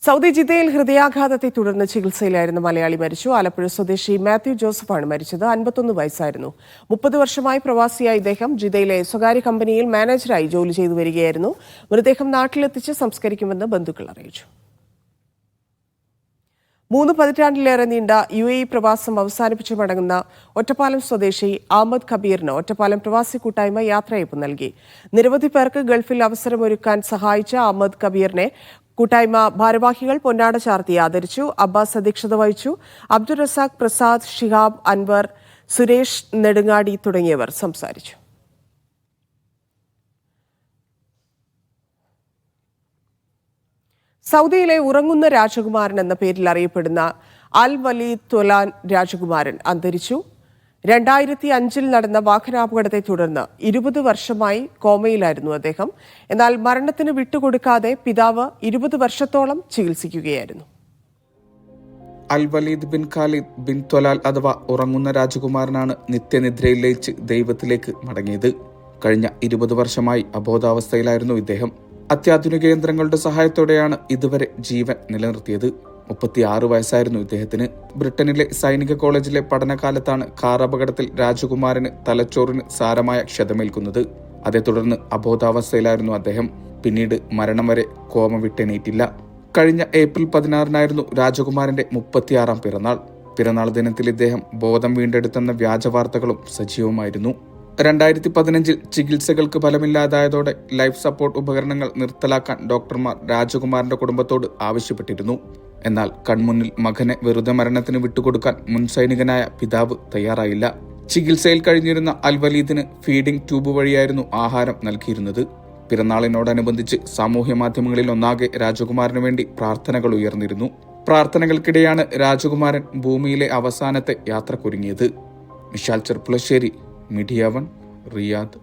സൗദി ജിദ്ദയിൽ ഹൃദയാഘാതത്തെ തുടർന്ന് ചികിത്സയിലായിരുന്ന മലയാളി മരിച്ചു. ആലപ്പുഴ സ്വദേശി മാത്യു ജോസഫാണ് മരിച്ചത്. 51 വയസ്സായിരുന്നു. 30 വർഷമായി പ്രവാസിയായ ഇദ്ദേഹം ജിദ്ദയിലെ സ്വകാര്യ കമ്പനിയിൽ മാനേജറായി ജോലി ചെയ്തു വരികയായിരുന്നു. മൃതദേഹം നാട്ടിലെത്തിച്ച് സംസ്കരിക്കുമെന്ന് ബന്ധുക്കൾ അറിയിച്ചു. 3 പതിറ്റാണ്ടിലേറെ നീണ്ട UAE പ്രവാസം അവസാനിപ്പിച്ചു മടങ്ങുന്ന ഒറ്റപ്പാലം സ്വദേശി അഹമ്മദ് കബീറിന് ഒറ്റപ്പാലം പ്രവാസി കൂട്ടായ്മ യാത്രയയപ്പ് നൽകി. നിരവധി പേർക്ക് ഗൾഫിൽ അവസരമൊരുക്കാൻ സഹായിച്ച അഹമ്മദ് കബീറിനെ കൂട്ടായ്മ ഭാരവാഹികൾ പൊന്നാട ചാർത്തി ആദരിച്ചു. അബ്ബാസ് അധ്യക്ഷത വഹിച്ചു. അബ്ദുൾ റസാഖ്, പ്രസാദ്, ഷിഹാബ്, അൻവർ, സുരേഷ് നെടുങ്ങാടി തുടങ്ങിയവർ സംസാരിച്ചു. സൗദിയിലെ ഉറങ്ങുന്ന രാജകുമാരൻ എന്ന പേരിൽ അറിയപ്പെടുന്ന അൽ വലീദ് ത്വലാൻ രാജകുമാരൻ അന്തരിച്ചു. 2005 നടന്ന വാഹനാപകടത്തെ തുടർന്ന് 20 വർഷമായി കോമയിലായിരുന്നു അദ്ദേഹം. എന്നാൽ മരണത്തിന് വിട്ടുകൊടുക്കാതെ പിതാവ് 20 വർഷത്തോളം ചികിത്സിക്കുകയായിരുന്നു. Al Waleed bin Khalid bin Talal അഥവാ ഉറങ്ങുന്ന രാജകുമാരനാണ് നിത്യനിദ്രയിൽ ലയിച്ച് ദൈവത്തിലേക്ക് മടങ്ങിയത്. കഴിഞ്ഞ 20 വർഷമായി അബോധാവസ്ഥയിലായിരുന്നു ഇദ്ദേഹം. അത്യാധുനിക യന്ത്രങ്ങളുടെ സഹായത്തോടെയാണ് ഇതുവരെ ജീവൻ നിലനിർത്തിയത്. 36 വയസ്സായിരുന്നു ഇദ്ദേഹത്തിന്. ബ്രിട്ടനിലെ സൈനിക കോളേജിലെ പഠനകാലത്താണ് കാർ അപകടത്തിൽ രാജകുമാരന് തലച്ചോറിന് സാരമായ ക്ഷതമേൽക്കുന്നത്. അതേ തുടർന്ന് അബോധാവസ്ഥയിലായിരുന്നു അദ്ദേഹം. പിന്നീട് മരണം വരെ കോമ വിട്ടെണീറ്റില്ല. കഴിഞ്ഞ ഏപ്രിൽ 16-നായിരുന്നു രാജകുമാരന്റെ 36-ാം പിറന്നാൾ. പിറന്നാൾ ദിനത്തിൽ ഇദ്ദേഹം ബോധം വീണ്ടെടുത്തെന്ന വ്യാജ വാർത്തകളും സജീവമായിരുന്നു. 2015-ൽ ചികിത്സകൾക്ക് ഫലമില്ലാതായതോടെ ലൈഫ് സപ്പോർട്ട് ഉപകരണങ്ങൾ നിർത്തലാക്കാൻ ഡോക്ടർമാർ രാജകുമാരന്റെ കുടുംബത്തോട് ആവശ്യപ്പെട്ടിരുന്നു. എന്നാൽ കൺമുന്നിൽ മകനെ വെറുതെ മരണത്തിന് വിട്ടുകൊടുക്കാൻ മുൻ സൈനികനായ പിതാവ് തയ്യാറായില്ല. ചികിത്സയിൽ കഴിഞ്ഞിരുന്ന അൽവലീദിന് ഫീഡിംഗ് ട്യൂബ് വഴിയായിരുന്നു ആഹാരം നൽകിയിരുന്നത്. പിറന്നാളിനോടനുബന്ധിച്ച് സാമൂഹ്യ മാധ്യമങ്ങളിൽ ഒന്നാകെ രാജകുമാരനു വേണ്ടി പ്രാർത്ഥനകൾ ഉയർന്നിരുന്നു. പ്രാർത്ഥനകൾക്കിടെയാണ് രാജകുമാരൻ ഭൂമിയിലെ അവസാനത്തെ യാത്രക്കൊരുങ്ങിയത്. Vishal Cherpulassery, media 1, Riyadh.